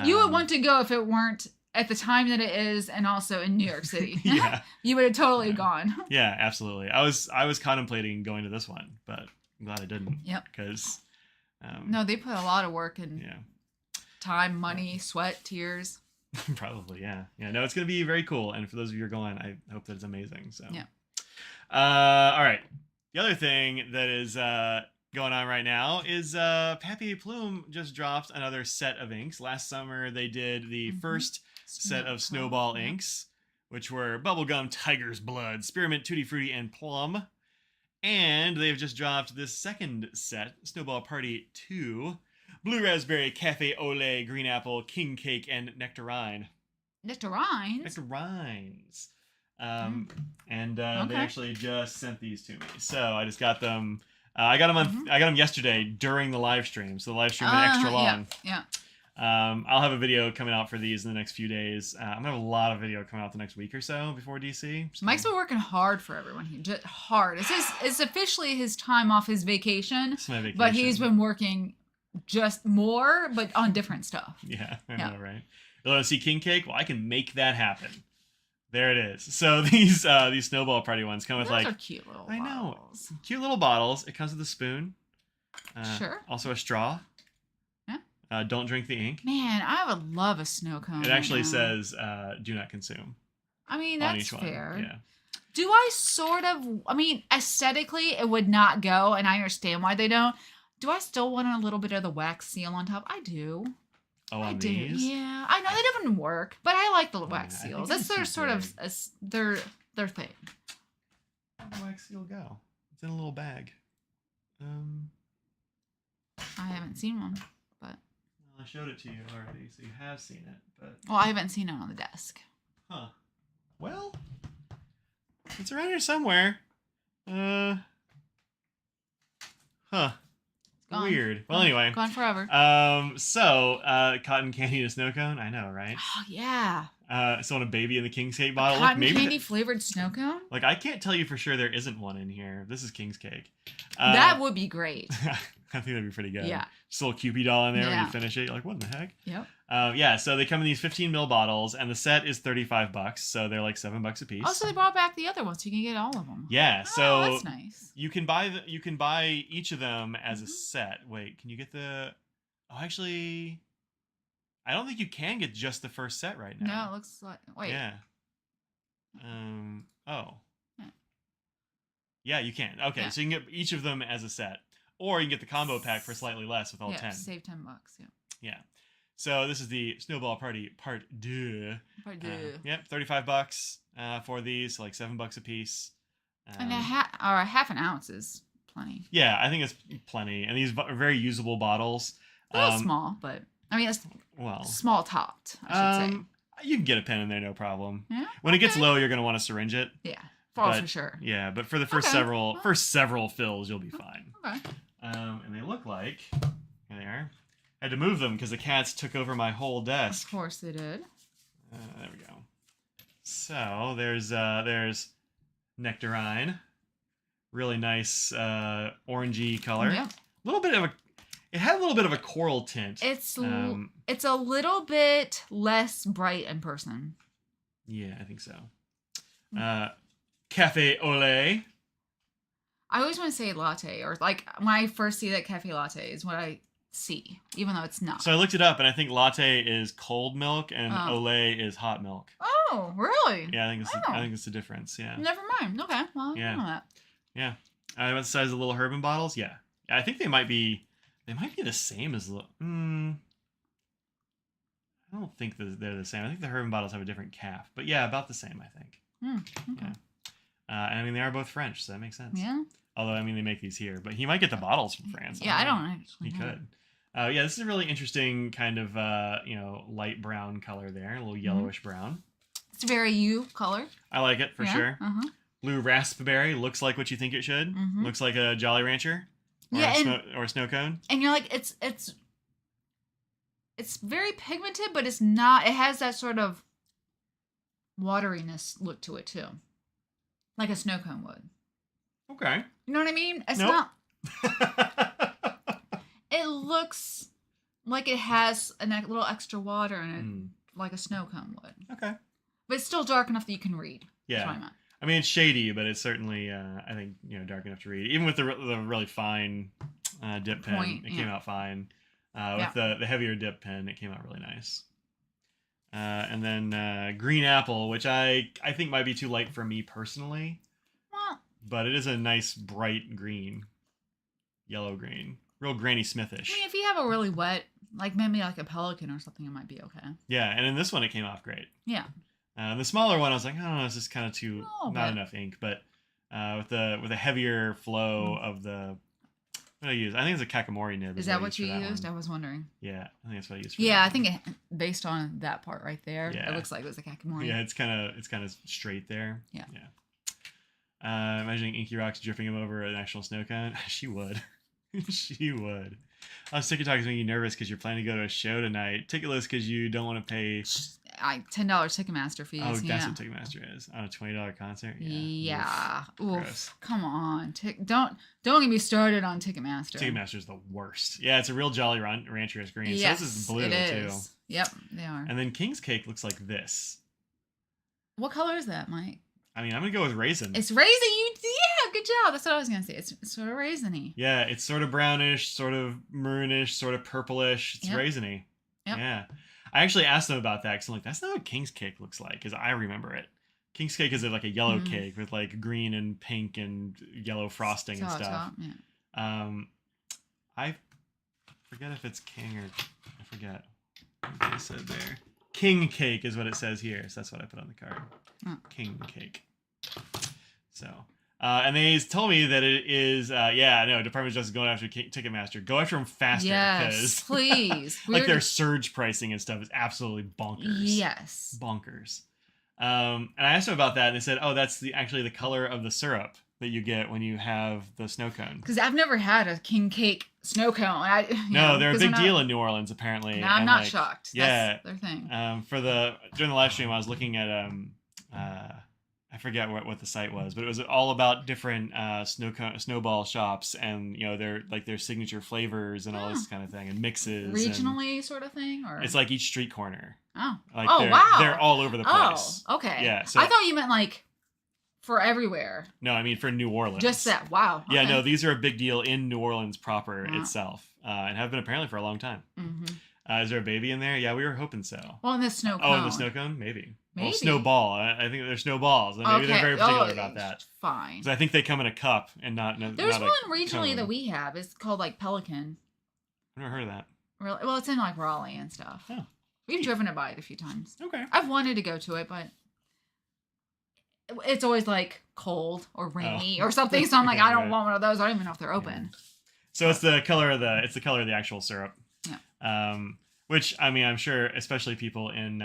You would want to go if it weren't at the time that it is, and also in New York City. Yeah, You would have totally Yeah. gone. yeah, absolutely. I was contemplating going to this one, but I'm glad I didn't. Yep. Because, No, they put a lot of work in yeah, time, money, sweat, tears. probably, yeah. No, it's going to be very cool, and for those of you who are going, I hope that it's amazing. So, Yeah. All right. The other thing that is going on right now is Papier Plume just dropped another set of inks. Last summer, they did the first set of Snowball inks, which were Bubblegum, Tiger's Blood, Spearmint, Tutti Frutti, and Plum. And they've just dropped this second set, Snowball Party 2, Blue Raspberry, Cafe au lait, Green Apple, King Cake, and Nectarine. Nectarines? Nectarines. And Okay. they actually just sent these to me, so I just got them. I got them on. I got them yesterday during the live stream, so the live stream went extra long. Yeah. I'll have a video coming out for these in the next few days. I'm gonna have a lot of video coming out the next week or so before DC. So. Mike's been working hard for everyone. Just hard. It's officially his time off his vacation, It's my vacation. but he's been working just more, but on different stuff. Yeah, I know, right? You want to see King Cake? Well, I can make that happen. There it is. So these Snowball Party ones come with Those like are cute little I know. bottles. Cute little bottles. It comes with a spoon. Sure. Also a straw. Yeah. Don't drink the ink. Man, I would love a snow cone. It actually right now. says do not consume I mean, on that's each fair. one. Yeah. Do I sort of? I mean, aesthetically, it would not go, and I understand why they don't. Do I still want a little bit of the wax seal on top? I do. Oh, I on do. these? Yeah, I know they didn't work, but I like the wax I think seals. it's That's their too sort of big. their thing. Where'd the wax seal go? It's in a little bag. I haven't seen one, but Well, I showed it to you already, so you have seen it. But well, I haven't seen it on the desk. huh? Well, it's around here somewhere. Huh. Gone. Weird. Well, anyway. Gone forever. Cotton candy and a snow cone. I know, right? Oh yeah. So on a baby in the King's Cake bottle. Cotton Look, maybe candy flavored snow cone. like I can't tell you for sure there isn't one in here. This is King's Cake. That would be great. I think that'd be pretty good. Yeah. Just a little Cupid doll in there when Yeah. you finish it. You're like, what in the heck? Yep. Yeah. So they come in these 15 ml bottles, and the set is $35. So they're like $7 a piece. Also, they brought back the other ones, so you can get all of them. Yeah. Oh, So that's nice. you can buy each of them as a set. Wait, can you get the? Oh, actually, I don't think you can get just the first set right now. No, it looks like. Wait. Yeah. Oh. Yeah. Yeah, you can. Okay, Yeah. so you can get each of them as a set, or you can get the combo pack for slightly less with all 10. Save $10. Yeah. Yeah. So this is the Snowball Party Part 2. Part deux. Yep, $35 for these, so like $7 a piece. And half an ounce is plenty. Yeah, I think it's plenty, and these are very usable bottles. They're small, but I mean it's Well, small topped. I should say. you can get a pen in there, no problem. Yeah. When it gets Okay. low, you're gonna want to syringe it. Yeah. but- For sure. Yeah, but for the first Okay, several fills, you'll be fine. Okay. And they look like here they are. I had to move them because the cats took over my whole desk. Of course they did. There we go. So there's Nectarine, really nice orangey color. Yeah. It had a little bit of a coral tint. It's a little bit less bright in person. Yeah, I think so. Cafe au lait. I always want to say latte, or like when I first see that cafe latte is what I see, even though it's not. So I looked it up, and I think latte is cold milk, and Oh. au lait is hot milk. Oh, really? Yeah, I think Oh. it's the difference. Yeah. Never mind. Okay. Well, I Yeah. don't know that. Yeah. About the size of the little Herbin bottles? Yeah. I think they might be the same as the I don't think they're the same. I think the Herbin bottles have a different cap. But yeah, about the same, I think. Okay. Yeah. And I mean, they are both French, so that makes sense. Yeah. Although, I mean, they make these here. But he might get the bottles from France. Yeah, I know. don't actually He know. could. Yeah, this is a really interesting kind of, light brown color there. A little yellowish brown. It's very you color. I like it, for Yeah, sure. Uh-huh. Blue raspberry looks like what you think it should. Mhm. Looks like a Jolly Rancher. Or Yeah, or a snow cone. and you're like, it's very pigmented, but it's not. It has that sort of wateriness look to it too, like a snow cone would. Okay. You know what I mean? It's Nope. not. It looks like it has a little extra water in it, like a snow cone would. Okay. But it's still dark enough that you can read. Yeah. That's what I meant. I mean, it's shady, but it's certainly, I think, dark enough to read. Even with the really fine dip pen, it came out fine. With the heavier dip pen, it came out really nice. And then green apple, which I think might be too light for me personally. Well, but it is a nice bright green, yellow green, real Granny Smithish. I mean, if you have a really wet, like maybe like a pelican or something, it might be okay. Yeah, and in this one, it came off great. Yeah. The smaller one, I was like, oh, this is kind of too not enough ink. But with a heavier flow of the what did I use? I think it's a Kakamori nib. Is that what you used? I was wondering. Yeah, I think that's what I used. For I think based on that part right there, it looks like it was a Kakamori. Yeah, it's kind of straight there. Yeah. Imagining Inky Rocks dripping him over an actual snow cone. She would. She would. Ticket Talk is making you nervous because you're planning to go to a show tonight. Ticket list because you don't want to pay $10 Ticketmaster fees. Oh, that's what Ticketmaster is on a $20 concert. Yeah. Oof. Come on. Don't get me started on Ticketmaster. Ticketmaster's the worst. Yeah, it's a real Jolly Ranchers green. Yes, so this is blue it is. too. Yep, they are. And then King's Cake looks like this. What color is that, Mike? I mean, I'm gonna go with raisin. It's raisin. Yeah, good job. That's what I was gonna say. It's sort of raisiny. Yeah, it's sort of brownish, sort of maroonish, sort of purplish. It's raisiny. Yep. Yeah. I actually asked them about that because I'm like, that's not what King's Cake looks like, because I remember it. King's Cake is like a yellow cake with like green and pink and yellow frosting and stuff. Yeah. I forget if it's King or I forget what they said there. King Cake is what it says here, so that's what I put on the card. King Cake. So, and they told me that it is, Department of Justice going after Ticketmaster. Go after them faster. Yes, please. Like their surge pricing and stuff is absolutely bonkers. Yes. Bonkers. And I asked them about that, and they said, oh, that's actually the color of the syrup that you get when you have the snow cone. Because I've never had a King Cake snow cone. They're a big deal in New Orleans, apparently. No, I'm not shocked. That's their thing. During the live stream, I was looking at I forget what the site was, but it was all about different snowball shops and their signature flavors and all this kind of thing and mixes. Regionally, sort of thing, or it's like each street corner. Oh, wow! They're all over the place. Oh, okay. Yeah. So I thought you meant like for everywhere. No, I mean for New Orleans. Just that. Wow. Okay. Yeah, no, these are a big deal in New Orleans proper itself, and have been apparently for a long time. Mm-hmm. Is there a baby in there? Yeah, we were hoping so. Well, in the snow cone. Oh, in the snow cone? Maybe. Well, snowball. I think they're snowballs. Maybe they're very particular about that. Fine. So I think they come in a cup and not. There's one regionally that we have. It's called like Pelican. I've never heard of that. Really? Well, it's in like Raleigh and stuff. Oh. We've driven it by it a few times. Okay. I've wanted to go to it, but it's always like cold or rainy or something. So I'm like, I don't want one of those. I don't even know if they're open. So it's the color of the actual syrup. Yeah. Which I mean, I'm sure, especially people in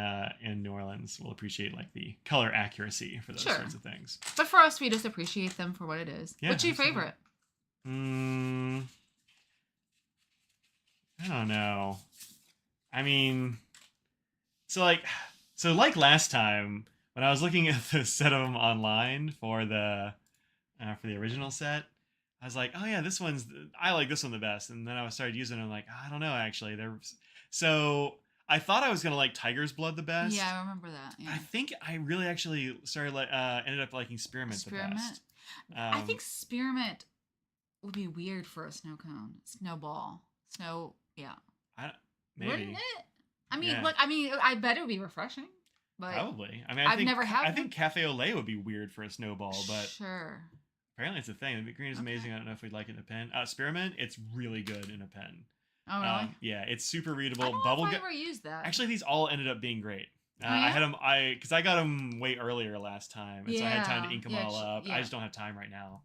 New Orleans will appreciate like the color accuracy for those sorts of things. But for us, we just appreciate them for what it is. Yeah, what's your favorite? I don't know. I mean, so like last time when I was looking at the set of them online for the original set, I was like, oh yeah, I like this one the best. And then I started using it. I'm like, I don't know, actually. So I thought I was gonna like Tiger's Blood the best. Yeah, I remember that. Yeah. I think I really actually ended up liking Spearmint the best. I think Spearmint would be weird for a snow cone, snowball, snow. Yeah. Maybe. Wouldn't it? I mean, I bet it would be refreshing. But probably. I mean, I think Cafe au lait would be weird for a snowball, but sure. Apparently, it's a thing. The green is amazing. I don't know if we'd like it in a pen. Spearmint, it's really good in a pen. Oh, really? Yeah, it's super readable. I don't know if I ever used that. Actually, these all ended up being great. Yeah? I had them. Because I got them way earlier last time, and so I had time to ink them all up. Yeah. I just don't have time right now.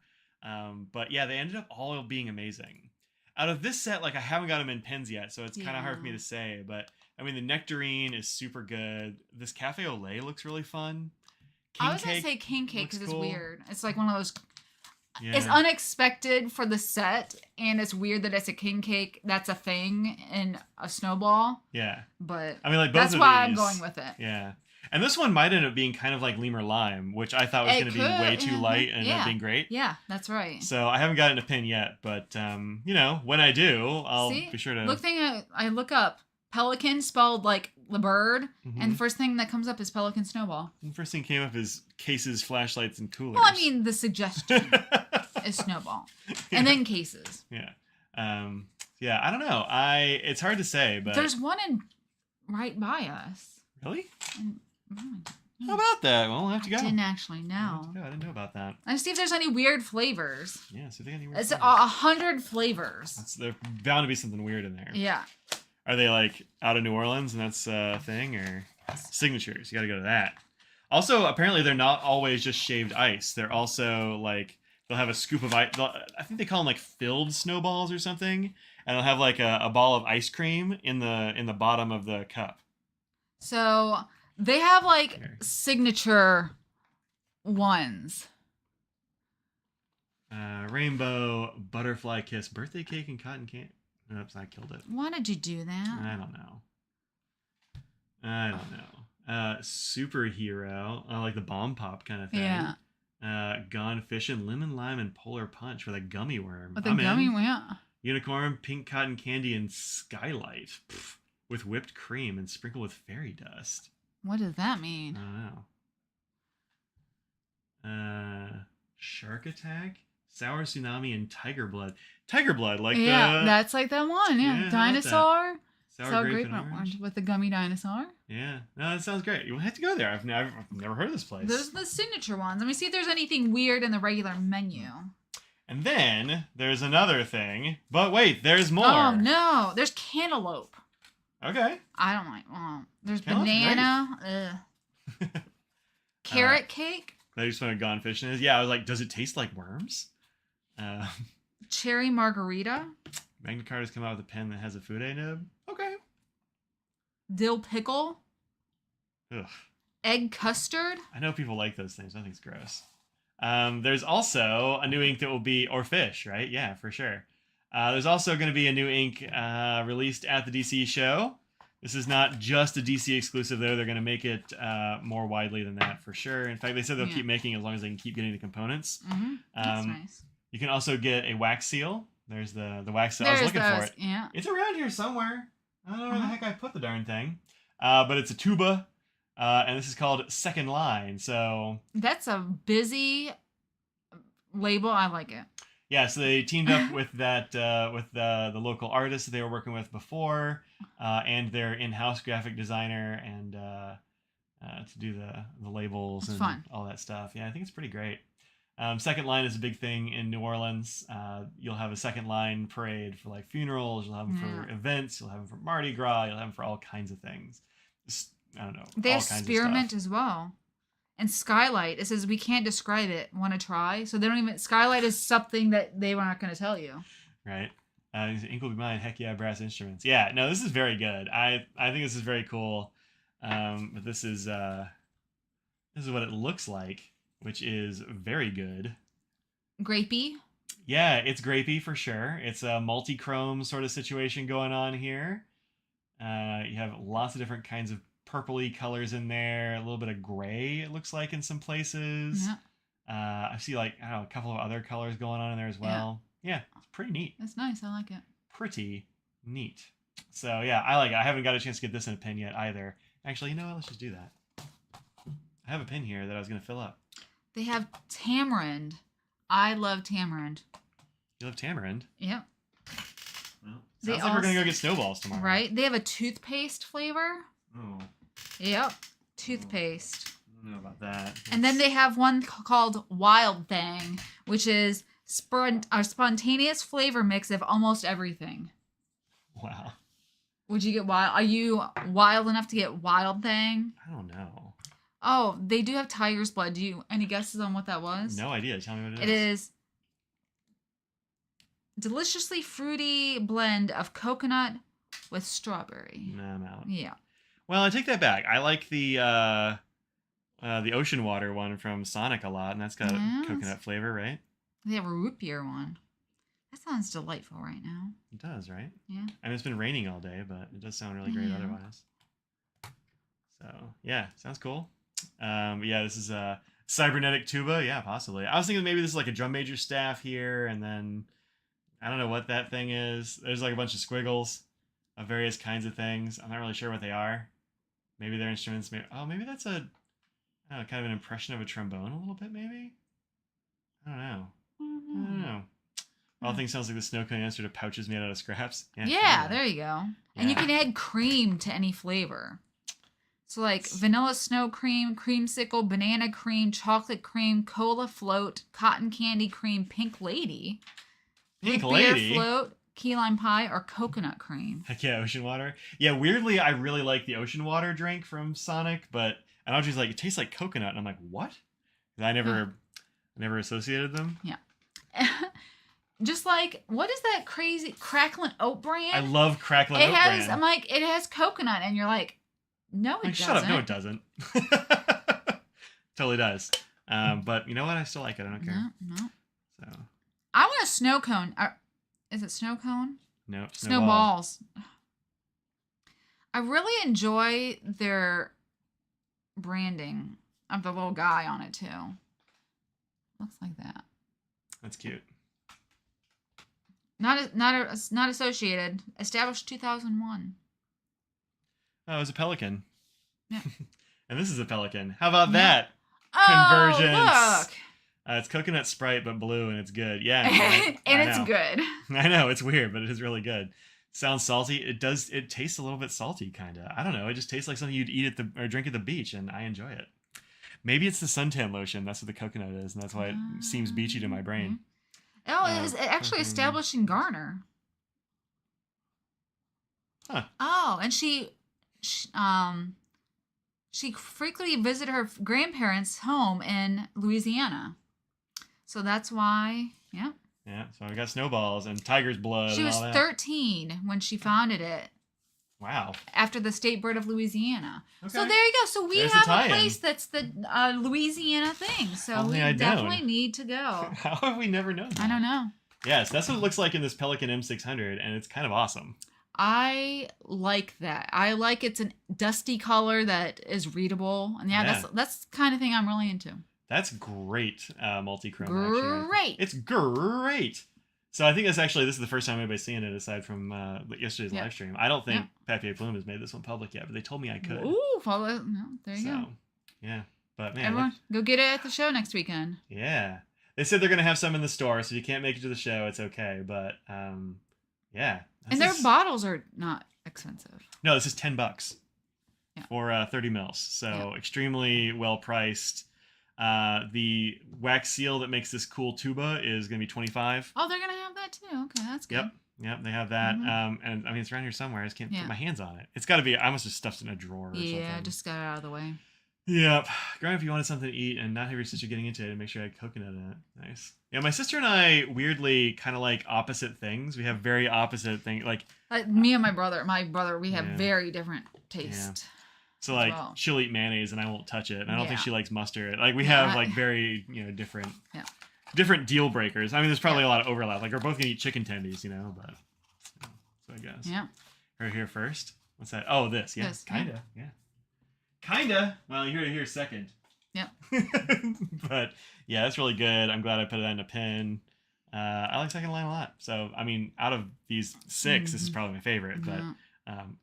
But yeah, they ended up all being amazing. Out of this set, like I haven't got them in pens yet, so it's kind of hard for me to say. But I mean, the Nectarine is super good. This Cafe au lait looks really fun. I was gonna say King Cake because it's weird. It's like one of those. Yeah. It's unexpected for the set, and it's weird that it's a king cake. That's a thing in a snowball. Yeah. But I mean, like both that's of why I'm these- going with it. Yeah. And this one might end up being kind of like lemur lime, which I thought was It going to be could, way too yeah. light and ended up Yeah. being great. Yeah, that's right. So I haven't gotten a pin yet, but you know, when I do, I'll See? be sure to. I look up pelican spelled like the bird, Mhm. and the first thing that comes up is pelican snowball. The first thing came up is cases, flashlights, and coolers. Well, I mean, the suggestion is snowball, and then cases. Yeah. Yeah. I don't know. It's hard to say, but There's one in right by us. really, And, how about that? Well, we'll have to go. I didn't actually We'll have know. to go. I didn't know about that. Let's see if there's any weird flavors. Yeah. So they got any weird It's flavors? 100 flavors. There's bound to be something weird in there. Yeah. Are they like out of New Orleans and that's a thing, or signatures? You got to go to that. Also, apparently they're not always just shaved ice. They're also like they'll have a scoop of ice. I think they call them like filled snowballs or something, and they'll have like a ball of ice cream in the bottom of the cup. So they have like Here. signature ones. Rainbow butterfly kiss birthday cake and cotton candy. Oops, I killed it. Why did you do that? I don't know. Superhero, like the bomb pop kind of thing. Yeah. Gone fishing, lemon lime and polar punch with a gummy worm. With the I'm gummy, in. yeah. Unicorn, pink cotton candy, and skylight Pff, with whipped cream and sprinkled with fairy dust. What does that I mean? don't know. Shark attack, sour tsunami, and tiger blood. Tiger blood, like Yeah, the that's like that one. Yeah, I Yeah, like dinosaur. sour grape and orange orange. with the gummy dinosaur. Yeah, no, that sounds great. You have to go there. I've never heard of this place. Those are the signature ones. Let me see if there's anything weird in the regular menu. And then there's another thing. But wait, there's more. Oh no, there's cantaloupe. Okay. I don't like. There's Cantaloupe's banana. Carrot cake. I just went gone fishing. Yeah, I was like, does it taste like worms? Cherry margarita. Magna Carta's come out with a pen that has a fude nib. Okay. Dill pickle. Ugh. Egg custard. I know people like those things. I think it's gross. There's also a new ink that will be, or fish, right? Yeah, for sure. There's also going to be a new ink released at the DC show. This is not just a DC exclusive, though. They're going to make it more widely than that, for sure. In fact, they said they'll keep making as long as they can keep getting the components. Mm-hmm. That's nice. You can also get a wax seal. There's the wax seal. I was looking for it. Yeah. It's around here somewhere. I don't know where the heck I put the darn thing. But it's a tuba, and this is called Second Line. So That's a busy label. I like it. yeah, so they teamed up with that with the local artist that they were working with before, and their in-house graphic designer, and to do the labels It's and fun. all that stuff. Yeah, I think it's pretty great. Second line is a big thing in New Orleans. You'll have a second line parade for like funerals. You'll have them for events. You'll have them for Mardi Gras. You'll have them for all kinds of things. Just, I don't know. They all have kinds spearmint of stuff. as well. And skylight. It says we can't describe it. Want to try? So they don't even. Skylight is something that they were not going to tell you. Right. Ink will be mine. Heck yeah, brass instruments. Yeah. No, this is very good. I think this is very cool. But this is what it looks like, which is very good. Grapey. Yeah, it's grapey for sure. It's a multi-chrome sort of situation going on here. You have lots of different kinds of purpley colors in there. A little bit of gray, it looks like, in some places. Yeah. I see like, I don't know, a couple of other colors going on in there as well. Yeah, it's pretty neat. That's nice. I like it. Pretty neat. So yeah, I like it. I haven't got a chance to get this in a pin yet either. Actually, you know what? Let's just do that. I have a pin here that I was going to fill up. They have tamarind. I love tamarind. You love tamarind? Yep. Well, They sounds like we're going to also- go get snowballs tomorrow. Right? They have a toothpaste flavor. Oh, Yep. Toothpaste. I don't know about that. And then they have one called Wild Thing, which is a spontaneous flavor mix of almost everything. Wow. Would you get wild? Are you wild enough to get Wild Thing? I don't know. Oh, they do have tiger's blood. Do you any guesses on what that was? No idea. Tell me what It is deliciously fruity blend of coconut with strawberry. No, I'm out. Yeah. Well, I take that back. I like the ocean water one from Sonic a lot, and that's got Yes. coconut flavor, right? They have a root beer one. That sounds delightful right now. It does, right? Yeah. I mean, it's been raining all day, but it does sound really great otherwise. So, yeah, sounds cool. But yeah, this is a cybernetic tuba. Yeah, possibly. I was thinking maybe this is like a drum major staff here, and then I don't know what that thing is. There's like a bunch of squiggles of various kinds of things. I'm not really sure what they are. Maybe they're instruments. Maybe that's a kind of an impression of a trombone a little bit, maybe? I don't know. I don't know. All things sounds like the snow cone answer to pouches made out of scraps. Yeah, there you go. Yeah. And you can add cream to any flavor. So like vanilla snow cream, creamsicle, banana cream, chocolate cream, cola float, cotton candy cream, pink lady, pink beer lady float, key lime pie, or coconut cream. Heck yeah, ocean water. Yeah, weirdly, I really like the ocean water drink from Sonic, but and Audrey's like, it tastes like coconut, and I'm like, what? I never associated them. Yeah. Just like, what is that crazy Cracklin' Oat brand? I love Cracklin' Oat brand. I'm like, it has coconut, and you're like, no, it doesn't. Shut up, no, it doesn't. Totally does. But you know what? I still like it. I don't care. No. So. I want a snow cone. Is it snow cone? No, snowballs. I really enjoy their branding of the little guy on it too. Looks like that. That's cute. Not associated. Established 2001. Oh, it was a pelican. Yeah. And this is a pelican. How about that? Oh, Convergence. look. It's coconut Sprite, but blue, and it's good. Yeah. And it's good. I know, it's weird, but it is really good. Sounds salty. It does. It tastes a little bit salty, kind of. I don't know. It just tastes like something you'd eat or drink at the beach, and I enjoy it. Maybe it's the suntan lotion. That's what the coconut is, and that's why it seems beachy to my brain. Oh, it was actually established in Garner. Huh. Oh, and she frequently visited her grandparents' home in Louisiana. So that's why, yeah. Yeah, so I got snowballs and tiger's blood. She was 13 when she founded it. Wow. After the state bird of Louisiana. Okay. So there you go. So we There's have a place that's the Louisiana thing. So we definitely need to go. How have we never known that? I don't know. Yes, that's what it looks like in this Pelican M600, and it's kind of awesome. I like that. I like it's a dusty color that is readable. And that's the kind of thing I'm really into. That's great multi-chrome action. Great. It's great. So I think this is the first time anybody's seeing it aside from yesterday's live stream. I don't think Papier Plume has made this one public yet, but they told me I could. Ooh, follow. No, there you go. Yeah. But man. Everyone, go get it at the show next weekend. Yeah. They said they're going to have some in the store, so if you can't make it to the show, it's okay. But yeah. And their bottles are not expensive. No, this is $10 for 30 mils. So extremely well priced. The wax seal that makes this cool tuba is going to be $25. Oh, they're going to have that too. Okay, that's good. Yep, they have that. And I mean, it's around here somewhere. I just can't put my hands on it. It's got to be. I must have stuffed it in a drawer or something. Yeah, just got it out of the way. Yep. Growing up, if you wanted something to eat and not have your sister getting into it, and make sure I had coconut in it. Nice. Yeah, my sister and I weirdly kind of like opposite things. We have very opposite things. Like me and my brother. We have very different taste. Yeah. So like she'll eat mayonnaise and I won't touch it. And I don't think she likes mustard. Like we have like very different deal breakers. I mean, there's probably a lot of overlap. Like we're both gonna eat chicken tendies, but so I guess. Yeah. Right here first. What's that? Oh, this. Yeah. Kinda. Yeah. Kinda. Well, you're here second. Yeah. But yeah, that's really good. I'm glad I put it in a pin. I like Second Line a lot. So I mean, out of these 6, this is probably my favorite. But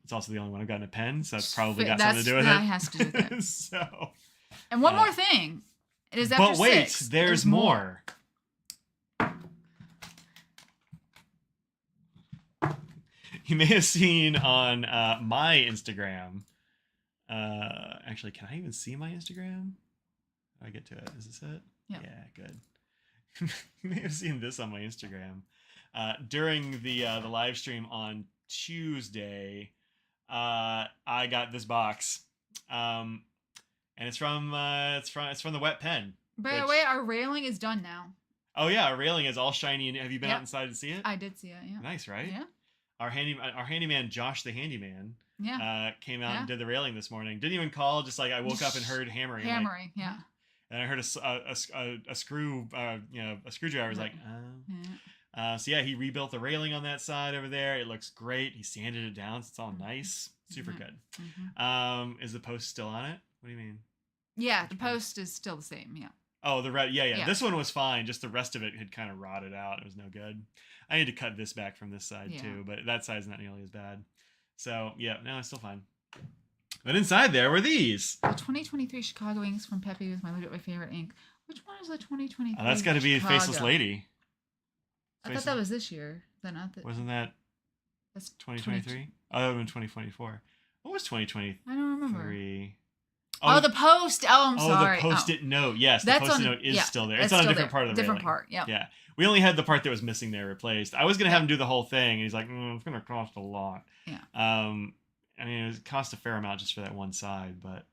it's also the only one I've gotten a pen, so that's probably got something to do with it. That has to do with it. So. And one more thing. It is after 6. But wait, there's more. You may have seen on my Instagram. Actually, can I even see my Instagram? How do I get to it? Is this it? Yeah. Yeah, good. You may have seen this on my Instagram. During the live stream on Tuesday, I got this box. And it's from the Wet Pen. By the way, our railing is done now. Oh yeah, our railing is all shiny. And have you been out inside to see it? I did see it. Yeah. Nice, right? Yeah. Our handyman Josh the handyman. Yeah. Came out and did the railing this morning. Didn't even call. Just like I woke up and heard hammering. Hammering. Yeah. And I heard a screw, a screwdriver was like, so yeah, he rebuilt the railing on that side over there. It looks great. He sanded it down, so it's all nice, super good. Is the post still on it? What do you mean? Yeah, the post is still the same. Yeah. Oh, yeah. This one was fine. Just the rest of it had kind of rotted out. It was no good. I need to cut this back from this side too, but that side's not nearly as bad. So yeah, no, it's still fine. But inside there were these. The 2023 Chicago inks from Pepe was my favorite ink. Which one is the 2023? Oh, that's got to be Faceless Lady. I thought that was this year. Wasn't that? That's 2023. Oh, that would have been 2024. What was 2023? I don't remember. The post. I'm sorry. The post-it note. Yes, the post-it note is still there. It's on a different part of the railing. Part. Yeah. Yeah. We only had the part that was missing there replaced. I was gonna have him do the whole thing, and he's like, "It's gonna cost a lot." Yeah. I mean, it cost a fair amount just for that one side, but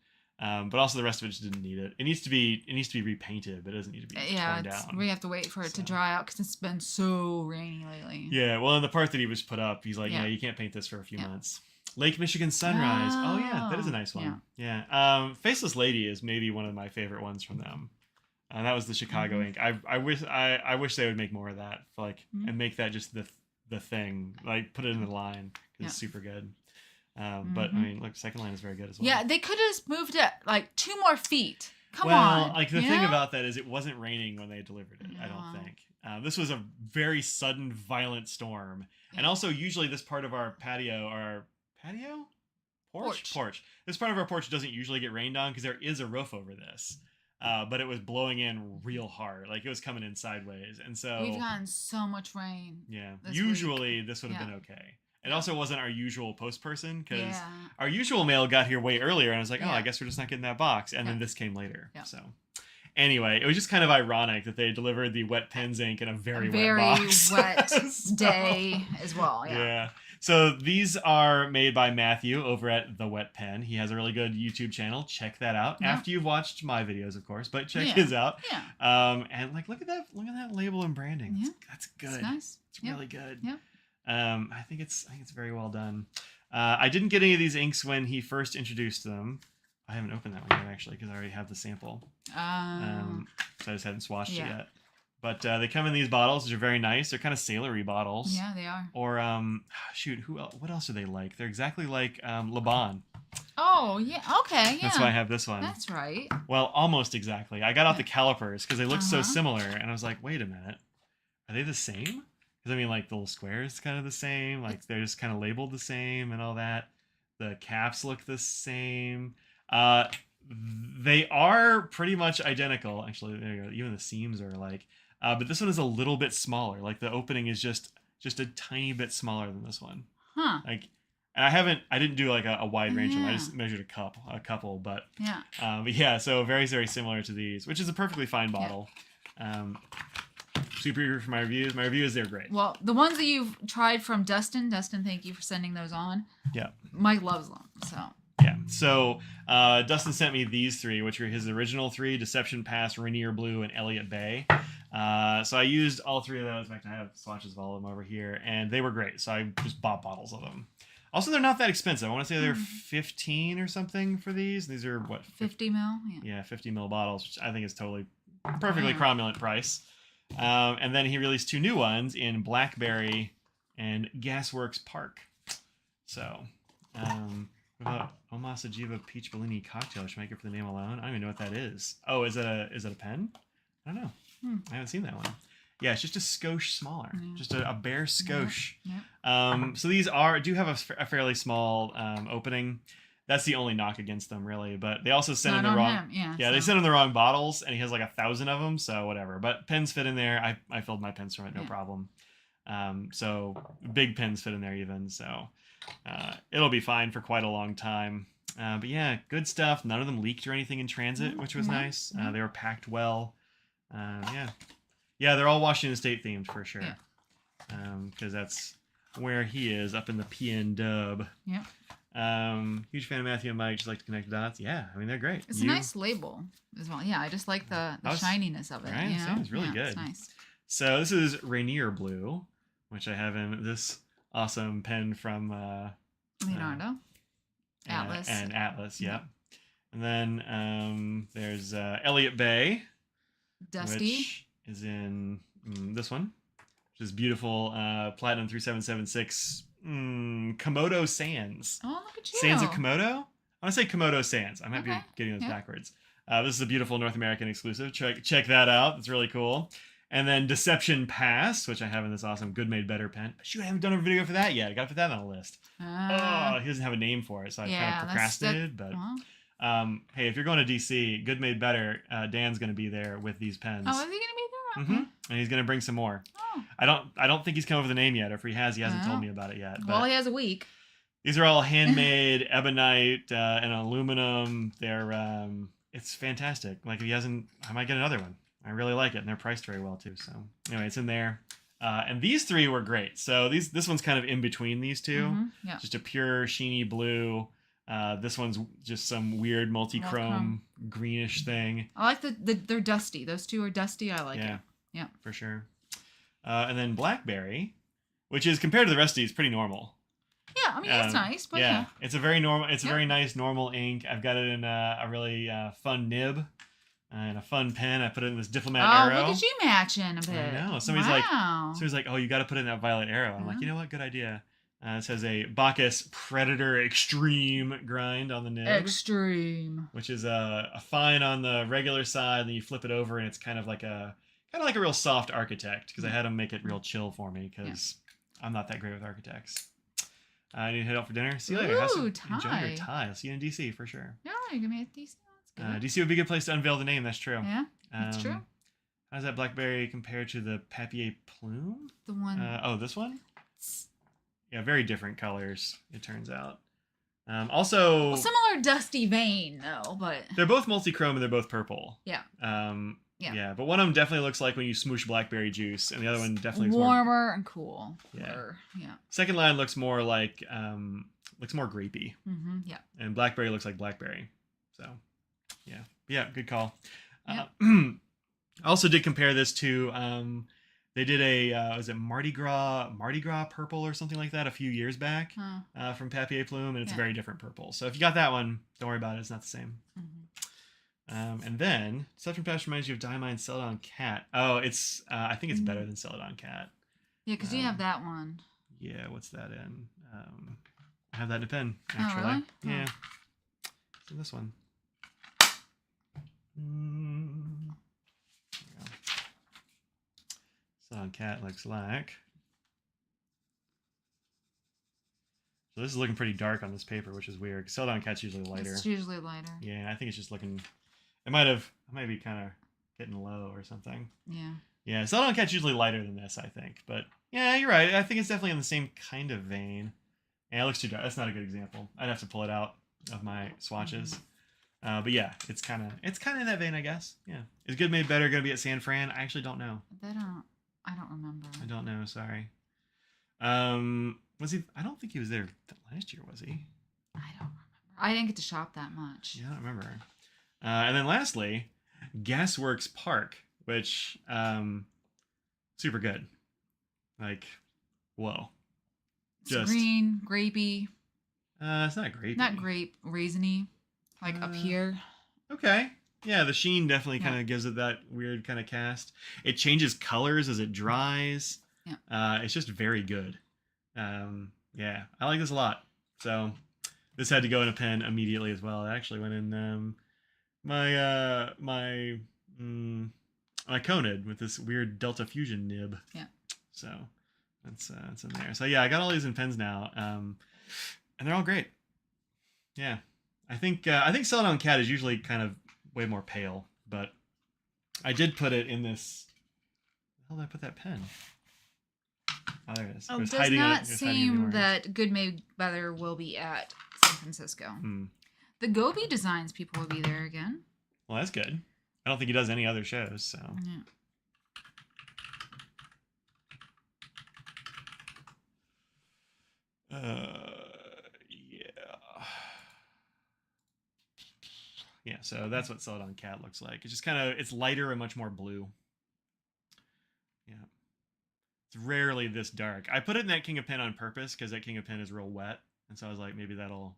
also the rest of it just didn't need it. It needs to be repainted, but it doesn't need to be torn down. We have to wait for it to dry out because it's been so rainy lately. Yeah. Well, in the part that he was put up, he's like, you can't paint this for a few months. Lake Michigan Sunrise. Oh yeah, that is a nice one. Yeah. Faceless Lady is maybe one of my favorite ones from them. That was the Chicago ink. I wish they would make more of that, and make that just the thing. Like put it in the line because it's super good. But I mean, look, second line is very good as well. Yeah, they could have moved it like 2 more feet. Come on. Well, like the thing about that is it wasn't raining when they delivered it. I don't think. This was a very sudden, violent storm, and also usually this part of our porch. This part of our porch doesn't usually get rained on because there is a roof over this. But it was blowing in real hard, like it was coming in sideways, and so we've gotten so much rain. Yeah, usually this would have been okay. It also wasn't our usual post person because our usual mail got here way earlier, and I was like, I guess we're just not getting that box, and then this came later. Yeah. So anyway, it was just kind of ironic that they delivered the wet pens ink in a very wet box. wet day as well. Yeah. So these are made by Matthew over at The Wet Pen. He has a really good YouTube channel. Check that out after you've watched my videos, of course. But check his out. Yeah. And look at that label and branding. Yeah. That's good. It's nice. It's really good. Yeah. I think it's very well done. I didn't get any of these inks when he first introduced them. I haven't opened that one yet actually because I already have the sample. So I just hadn't swatched it yet. But they come in these bottles, which are very nice. They're kind of sailory bottles. Yeah, they are. Or what else are they like? They're exactly like Laban. Oh yeah, okay, yeah. That's why I have this one. That's right. Well, almost exactly. I got out the calipers because they look so similar, and I was like, wait a minute, are they the same? Because I mean, like the little squares kind of the same, like they're just kind of labeled the same and all that. The caps look the same. They are pretty much identical. Actually, there you go. Even the seams are like. But this one is a little bit smaller. Like the opening is just a tiny bit smaller than this one. Huh. Like, and I didn't do like a wide range of them. I just measured a couple. But yeah. So very, very similar to these, which is a perfectly fine bottle. Super eager for my reviews. My reviews, they're great. Well, the ones that you've tried from Dustin, thank you for sending those on. Yeah. Mike loves them, so. Yeah. So Dustin sent me these 3, which are his original 3: Deception Pass, Rainier Blue, and Elliott Bay. So I used all 3 of those. In fact, I have swatches of all of them over here, and they were great. So I just bought bottles of them. Also, they're not that expensive. I want to say they're 15 or something for these. These are what? 50 mil? Yeah, 50 mil bottles, which I think is totally perfectly cromulent price. And then he released 2 new ones in Blackberry and Gasworks Park. So, what about Oma Sajiva Peach Bellini Cocktail? Should I make it for the name alone? I don't even know what that is. Oh, is it a pen? I don't know. I haven't seen that one. Yeah, it's just a skosh smaller. Just a bare skosh. So these do have a fairly small opening. That's the only knock against them, really. But they also sent him the wrong. They sent him the wrong bottles, and he has like 1,000 of them. So whatever. But pens fit in there. I filled my pens from it, no problem. So big pens fit in there even. So it'll be fine for quite a long time. But yeah, good stuff. None of them leaked or anything in transit, which was nice. They were packed well. Yeah, they're all Washington State themed for sure. Because that's where he is, up in the PN Dub. Yeah. Huge fan of Matthew and Mike. Just like to connect dots. Yeah, I mean they're great. It's a nice label as well. Yeah, I just like the shininess of it. Right, you know? It's really good. It's nice. So this is Rainier Blue, which I have in this awesome pen from Leonardo. Atlas. And Atlas, yeah. And then there's Elliott Bay, Dusty. which is in this one, which is beautiful Platinum 3776 Komodo Sands. Oh, look at you. Sands of Komodo? I want to say Komodo Sands. I might be Okay. getting those Yeah. backwards. This is a beautiful North American exclusive. Check that out. It's really cool. And then Deception Pass, which I have in this awesome Good Made Better pen. But shoot, I haven't done a video for that yet. I got to put that on the list. Oh, he doesn't have a name for it, so I kind of procrastinated. But hey, if you're going to DC, Good Made Better, Dan's going to be there with these pens. Oh, is he going to be there? Okay. And he's going to bring some more. Oh. I don't think he's come up with a name yet, or if he has, he hasn't told me about it yet. Well, he has a week. These are all handmade ebonite and aluminum. They're it's fantastic. Like if he hasn't, I might get another one. I really like it, and they're priced very well too. So anyway, it's in there. And these three were great. So this one's kind of in between these two. Yeah. Just a pure sheeny blue. This one's just some weird multi-chrome greenish thing. I like they're dusty. Those two are dusty. I like it. Yeah, for sure. And then Blackberry, which is compared to the rest of these pretty normal. Yeah, I mean it's nice, but yeah, it's a very normal. It's a very nice normal ink. I've got it in a really fun nib and a fun pen. I put it in this Diplomat Arrow. Oh, look at you matching a bit. I know. Somebody's like, "Oh, you got to put it in that Violet Arrow." I'm like, you know what? Good idea. It says a Bacchus Predator Extreme grind on the nib. Extreme. Which is a fine on the regular side, and then you flip it over, and it's kind of like a real soft architect, because I had him make it real chill for me, because I'm not that great with architects. I need to head out for dinner. See you later. Ooh, enjoy your tie. I'll see you in DC for sure. Yeah, you're gonna be at DC. That's good. DC would be a good place to unveil the name. That's true. Yeah, that's true. How does that Blackberry compare to the Papier Plume? The one. This one. Yeah, very different colors. It turns out. Also, similar dusty vein though, but they're both multi-chrome and they're both purple. Yeah. Yeah, but one of them definitely looks like when you smoosh blackberry juice, and the other one definitely looks warmer and cool. Yeah. Yeah. Second line looks more like looks more grapey. Yeah. And blackberry looks like blackberry. So, yeah, good call. Yep. I also did compare this to they did a was it Mardi Gras purple or something like that a few years back from Papier Plume, and it's a very different purple. So if you got that one, don't worry about it. It's not the same. And then Deception Pass reminds you of Diamine Celadon Cat. Oh, it's I think it's better than Celadon Cat. Yeah, because you have that one. Yeah, what's that in? I have that in a pen, actually. Oh, really? Yeah. It's in this one. There we go. Celadon Cat looks like. So this is looking pretty dark on this paper, which is weird. Celadon Cat's usually lighter. It's usually lighter. Yeah, I think it's just looking. I might be kind of getting low or something. Yeah. Yeah, Celadon Cat's usually lighter than this, I think. But yeah, you're right. I think it's definitely in the same kind of vein. Yeah, it looks too dark. That's not a good example. I'd have to pull it out of my swatches. But yeah, it's kind of in that vein, I guess. Yeah. Is Good Made Better going to be at San Fran? I actually don't know. I don't remember. I don't know. Sorry. Was he? I don't think he was there last year, was he? I don't remember. I didn't get to shop that much. Yeah, I don't remember. And then lastly, Gasworks Park, which super good. Like, whoa. It's green, grapey. It's not grapey. Not grape, raisiny, like up here. Okay. Yeah, the sheen definitely kind of gives it that weird kind of cast. It changes colors as it dries. Yeah. It's just very good. Yeah, I like this a lot. So this had to go in a pen immediately as well. It actually went in my Conid with this weird Delta Fusion nib. Yeah. So that's in there. So yeah, I got all these in pens now, and they're all great. Yeah, I think Celadon Cat is usually kind of way more pale, but I did put it in this. How did I put that pen? Oh, there it is. Oh, it does not seem that Good Made Better will be at San Francisco. The Gobi Designs people will be there again. Well, that's good. I don't think he does any other shows, so. Yeah, so that's what Celadon Cat looks like. It's just it's lighter and much more blue. Yeah. It's rarely this dark. I put it in that King of Pen on purpose because that King of Pen is real wet. And so I was like, maybe that'll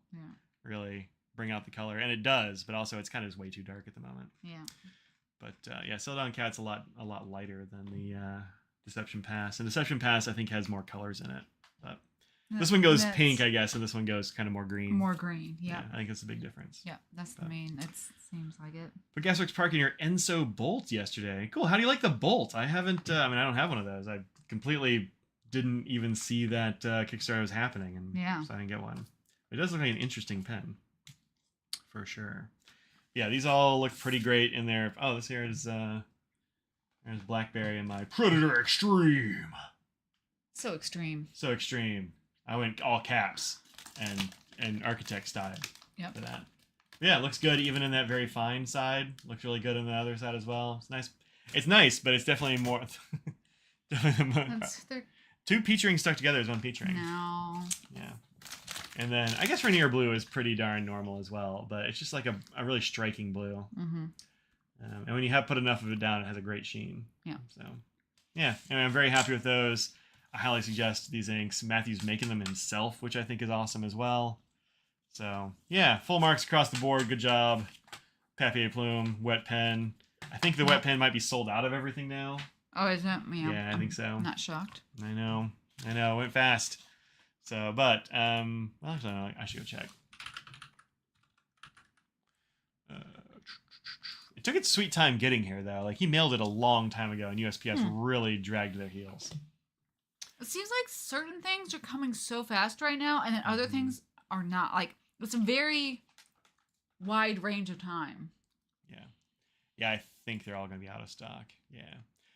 really bring out the color, and it does, but also it's kind of just way too dark at the moment. Yeah. But yeah, Celadon Cat's a lot lighter than the Deception Pass, and Deception Pass I think has more colors in it. But this one goes pink, I guess, and this one goes kind of more green. More green, yeah. I think that's a big difference. Yeah, that's the main. It seems like it. But Gasworks parking your Enso Bolt yesterday. Cool. How do you like the Bolt? I haven't. I mean, I don't have one of those. I completely didn't even see that Kickstarter was happening, and so I didn't get one. It does look like an interesting pen, for sure. Yeah, these all look pretty great in there. Oh, this here is there's Blackberry and my Predator Extreme. So extreme. So extreme. I went all caps and architect style for that. Yeah, it looks good even in that very fine side. Looks really good on the other side as well. It's nice. It's nice, but it's definitely more. Two peach rings stuck together is one peach ring. No. Yeah. And then I guess Rainier Blue is pretty darn normal as well, but it's just like a really striking blue. Mm-hmm. And when you have put enough of it down, it has a great sheen. Yeah. So, yeah, and I'm very happy with those. I highly suggest these inks. Matthew's making them himself, which I think is awesome as well. So, yeah, full marks across the board. Good job. Papier Plume, wet pen. I think the wet pen might be sold out of everything now. Oh, is it? Yeah, I think so. I'm not shocked. I know. It went fast. So, but, well, actually, I should go check. It took its sweet time getting here, though. Like, he mailed it a long time ago, and USPS really dragged their heels. It seems like certain things are coming so fast right now, and then other things are not. Like, it's a very wide range of time. Yeah. Yeah, I think they're all going to be out of stock. Yeah.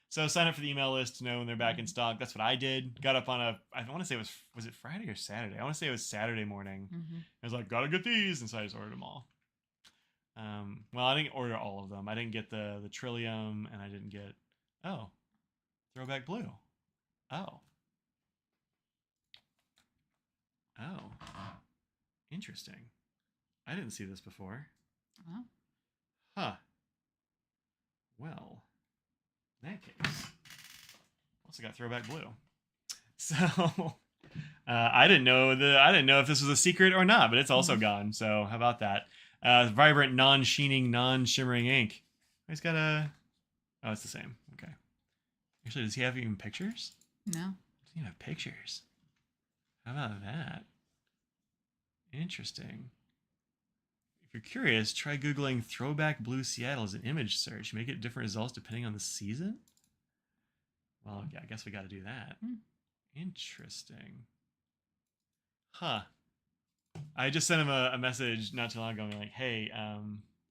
So sign up for the email list to know when they're back in stock. That's what I did. Got up on I want to say was it Friday or Saturday? I want to say it was Saturday morning. I was like, gotta get these, and so I just ordered them all. Well, I didn't order all of them. I didn't get the Trillium, and I didn't get Throwback Blue. Oh, interesting. I didn't see this before. Oh. Huh. Well. In that case, also got Throwback Blue. So I didn't know if this was a secret or not, but it's also gone. So how about that? Vibrant, non-sheening, non-shimmering ink. He's got oh, it's the same. Okay. Actually, does he have even pictures? No. Doesn't even have pictures. How about that? Interesting. If you're curious, try Googling Throwback Blue Seattle as an image search. You may get different results depending on the season. Well, yeah, I guess we got to do that. Interesting. Huh. I just sent him a message not too long ago, like, hey,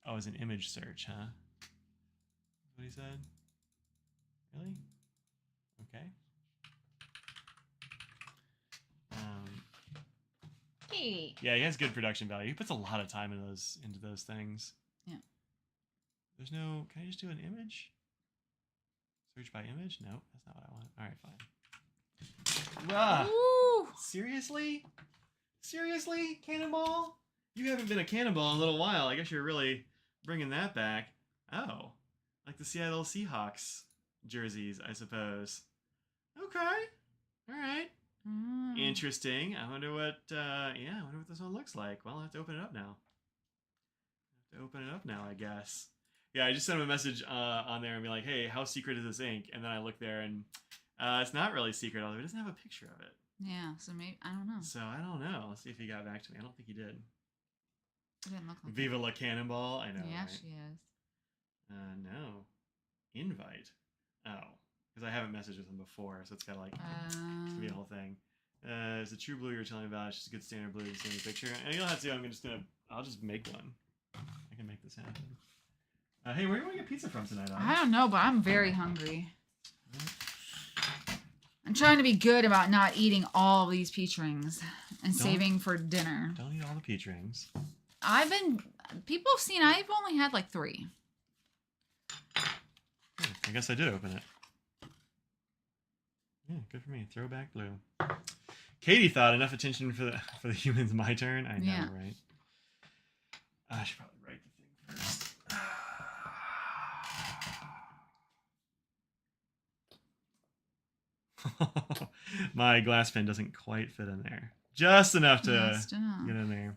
oh, it's an image search, huh? That's what he said? Really? Okay. Yeah, he has good production value. He puts a lot of time into those things. Yeah. There's no. Can I just do an image? Search by image? No, that's not what I want. All right, fine. Seriously? Seriously, Cannonball? You haven't been a Cannonball in a little while. I guess you're really bringing that back. Oh, like the Seattle Seahawks jerseys, I suppose. Okay. All right. Interesting. I wonder what this one looks like. Well, I'll have to open it up now. I guess. Yeah, I just sent him a message on there and be like, hey, how secret is this ink? And then I look there and it's not really secret, although it doesn't have a picture of it. Yeah, so maybe, I don't know. So I don't know. Let's see if he got back to me. I don't think he did. It didn't look like Viva La Cannonball. I know, yeah, right? she is. No. Invite. Oh. Because I haven't messaged with him before, so it's got like be a whole thing. It's a true blue you're telling me about. It's just a good standard blue. Send me a picture. And you don't have to. I'll just make one. I can make this happen. Hey, where do you want to get pizza from tonight? I don't know, but I'm very hungry. I'm trying to be good about not eating all of these peach rings and saving for dinner. Don't eat all the peach rings. People have seen I've only had like 3. I guess I did open it. Yeah, good for me. Throwback Blue. Katie thought enough attention for the humans. My turn. I know, right? I should probably write the thing first. My glass pen doesn't quite fit in there. Just enough to get in there.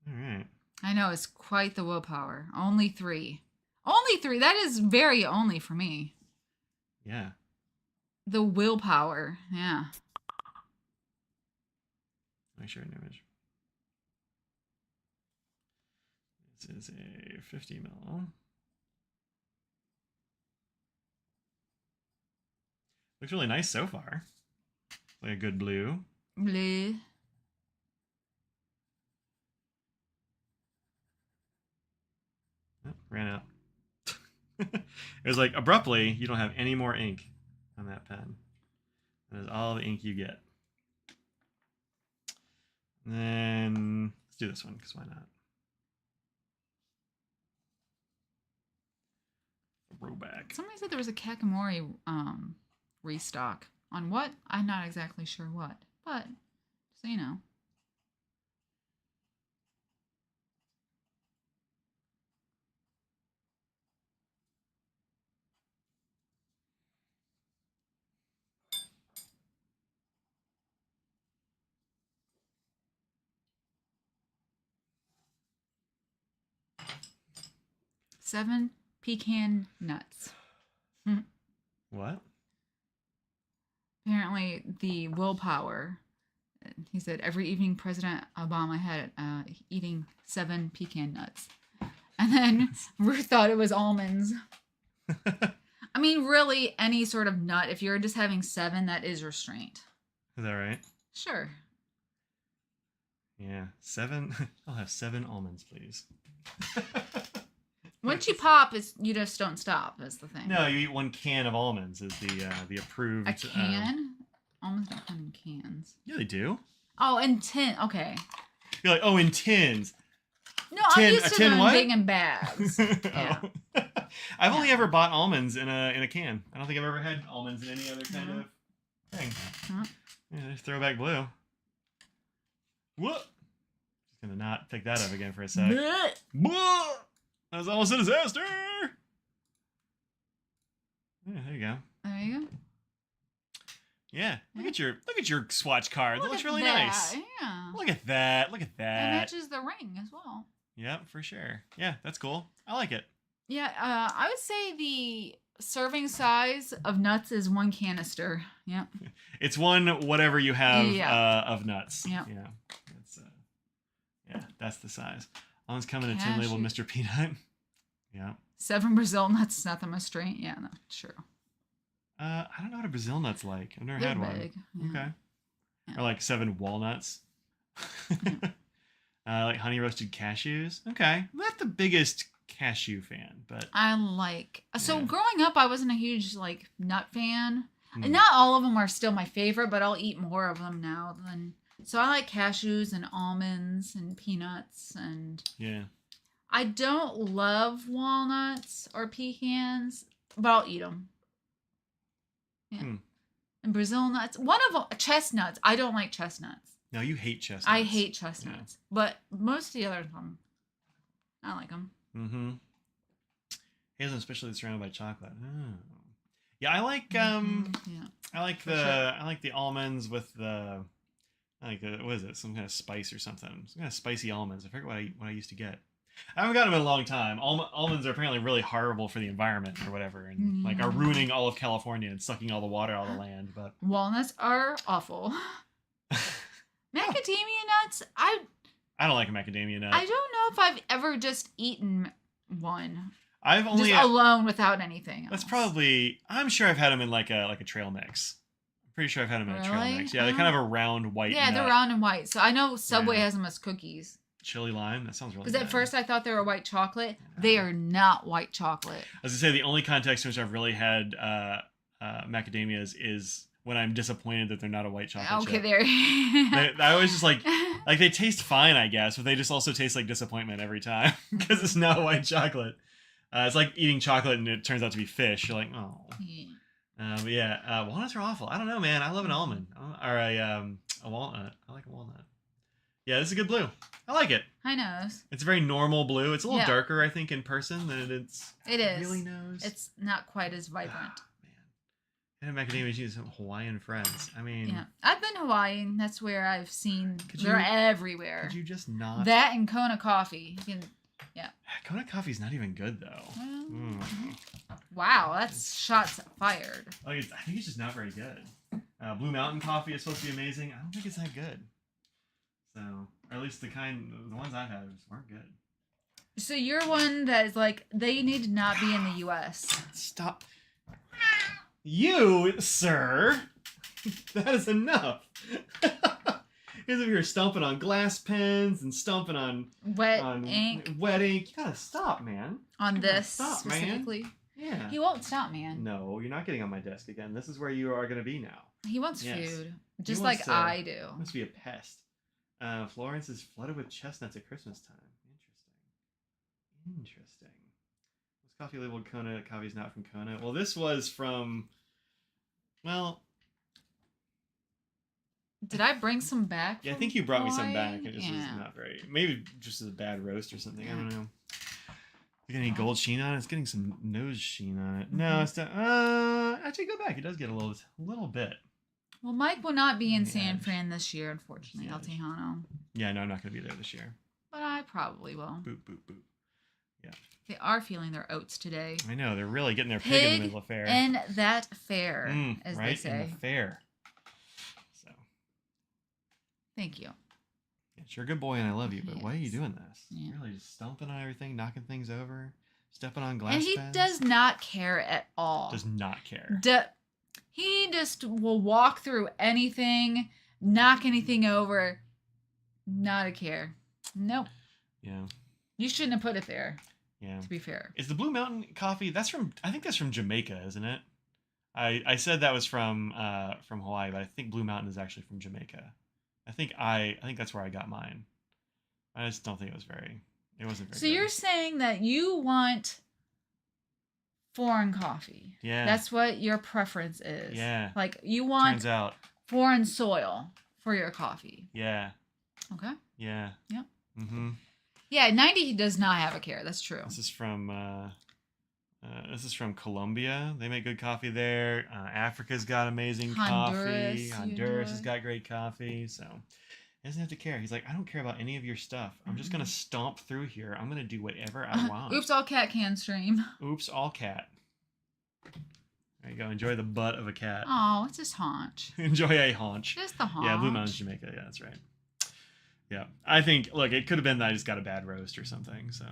All right. I know, it's quite the willpower. Only 3. Only 3. That is very only for me. Yeah. The willpower. Yeah. Make sure an image. This is a 50 mil. Looks really nice so far. Like a good blue. Bleh. Oh, ran out. It was like, abruptly, you don't have any more ink on that pen. That is all the ink you get. And then, let's do this one, because why not? Throwback. Somebody said there was a Kakamori restock. On what? I'm not exactly sure what. But, so you know. Seven pecan nuts. What? Apparently, the willpower. He said every evening President Obama had eating 7 pecan nuts. And then Ruth thought it was almonds. I mean, really, any sort of nut, if you're just having 7, that is restraint. Is that right? Sure. Yeah. 7. I'll have 7 almonds, please. Once you pop, you just don't stop, is the thing. No, you eat 1 can of almonds is the approved. A can? Almonds don't come in cans. Yeah, they do. Oh, in tin. Okay. You're like, oh, in tins. No, I'm used to them being in bags. Yeah. Oh. I've only ever bought almonds in a can. I don't think I've ever had almonds in any other kind of thing. Yeah, throwback blue. Whoop. Just gonna not pick that up again for a sec. That was almost a disaster. Yeah, there you go. There you go. Yeah, look at your swatch card. That looks really that. nice. Yeah. Look at that. Look at that. It matches the ring as well. Yeah, for sure. Yeah, that's cool. I like it. Yeah, I would say the serving size of nuts is 1 canister. Yeah. It's 1 whatever you have of nuts. Yeah. Yeah, that's the size. Almonds come in a tin labeled Mr. Peanut. Yeah. 7 Brazil nuts, nothing restraint. Yeah, no, true. I don't know what a Brazil nut's like. I've never They're had big. one. Yeah. Okay. Yeah. Or like 7 walnuts. Like honey roasted cashews. Okay. I'm not the biggest cashew fan, but I like. So Yeah. growing up, I wasn't a huge nut fan. And not all of them are still my favorite, but I'll eat more of them now than. So I like cashews and almonds and peanuts and. Yeah. I don't love walnuts or pecans, but I'll eat them. Yeah. And Brazil nuts. One of them, chestnuts. I don't like chestnuts. No, you hate chestnuts. I hate chestnuts. Yeah. But most of the others, I like them. Mm-hmm. Hazelnut, especially surrounded by chocolate. Oh. Yeah, I like Yeah. I like I like the almonds with the what is it? Some kind of spice or something. Some kind of spicy almonds. I forget what I used to get. I haven't gotten them in a long time. Almonds are apparently really horrible for the environment or whatever, and are ruining all of California and sucking all the water out of the land. But walnuts are awful. Macadamia nuts, I don't like a macadamia nut. I don't know if I've ever just eaten one. I've only just alone without anything else. That's probably. I'm sure I've had them in like a trail mix. I'm pretty sure I've had them in a trail mix. Yeah, they're kind of a round white. Yeah, nut. they're round and white. So I know Subway has them as cookies. Chili lime. That sounds really. Because at first I thought they were white chocolate. They are not white chocolate. I was gonna say the only context in which I've really had macadamias is when I'm disappointed that they're not a white chocolate chip. There. I always just like they taste fine, I guess, but they just also taste like disappointment every time because it's not white chocolate. It's like eating chocolate and it turns out to be fish. You're like, oh. But yeah, walnuts are awful. I don't know, man. I love an almond or a walnut. I like a walnut. Yeah, this is a good blue. I like it. High nose. It's a very normal blue. It's a little darker, I think, in person than it's. It is. Really nose. It's not quite as vibrant. Man. Head of macadamia cheese, some Hawaiian friends. I mean, Yeah, I've been to Hawaii. And that's where I've seen. They're everywhere. Could you just not? That and Kona coffee. You can, yeah. Kona coffee's not even good though. Well, Wow, that's shots fired. I think it's just not very good. Blue Mountain coffee is supposed to be amazing. I don't think it's that good. So, or at least the ones I've had just weren't good. So you're one that is like, they need to not be in the U.S. Stop. You, sir. That is enough. He's over here stomping on glass pens and stomping on Wet ink. Wet ink. You gotta stop, man. On this stop, specifically. Man. Yeah. He won't stop, man. No, you're not getting on my desk again. This is where you are gonna be now. He wants Yes. food, just wants like I do. Must be a pest. Florence is flooded with chestnuts at Christmas time. Interesting. Was coffee labeled Kona? Coffee's not from Kona. Well, this was from. Well. Did I bring some back? Yeah, I think you brought me some back. Hawaii? It just was not very. Maybe just as a bad roast or something. I don't know. You got any gold sheen on it? It's getting some nose sheen on it. No, it's not. Actually, go back. It does get a little bit. Well, Mike will not be in San Fran this year, unfortunately. Yeah. El Tejano. Yeah, no, I'm not going to be there this year. But I probably will. Boop, boop, boop. Yeah. They are feeling their oats today. I know. They're really getting their pig in the middle of fair. In that fair, as right? they say. In the fair. So. Thank you. You're a good boy and I love you, but why are you Yes. doing this? Yeah. Really just stomping on everything, knocking things over, stepping on glass And he pens? does not care at all. Does not care. He just will walk through anything, knock anything over. Not a care. Nope. Yeah. You shouldn't have put it there, Yeah. to be fair. Is the Blue Mountain coffee, I think that's from Jamaica, isn't it? I said that was from Hawaii, but I think Blue Mountain is actually from Jamaica. I think that's where I got mine. I just don't think it wasn't very So good. you're saying that you want foreign coffee. Yeah. That's what your preference is. Yeah. Like you want Turns out. foreign soil for your coffee. Yeah. Okay. Yeah. Yep. Mm-hmm. Yeah, 90 does not have a care. That's true. This is from Colombia. They make good coffee there. Africa's got amazing coffee. Honduras has got great coffee. So he doesn't have to care. He's like, I don't care about any of your stuff. I'm just gonna stomp through here. I'm gonna do whatever I want. Oops, all cat can stream. Oops, all cat. There you go. Enjoy the butt of a cat. Oh, it's his haunch. Enjoy a haunch. Just the haunch. Yeah, Blue Mountain's Jamaica. Yeah, that's right. Yeah, I think. Look, it could have been that I just got a bad roast or something. So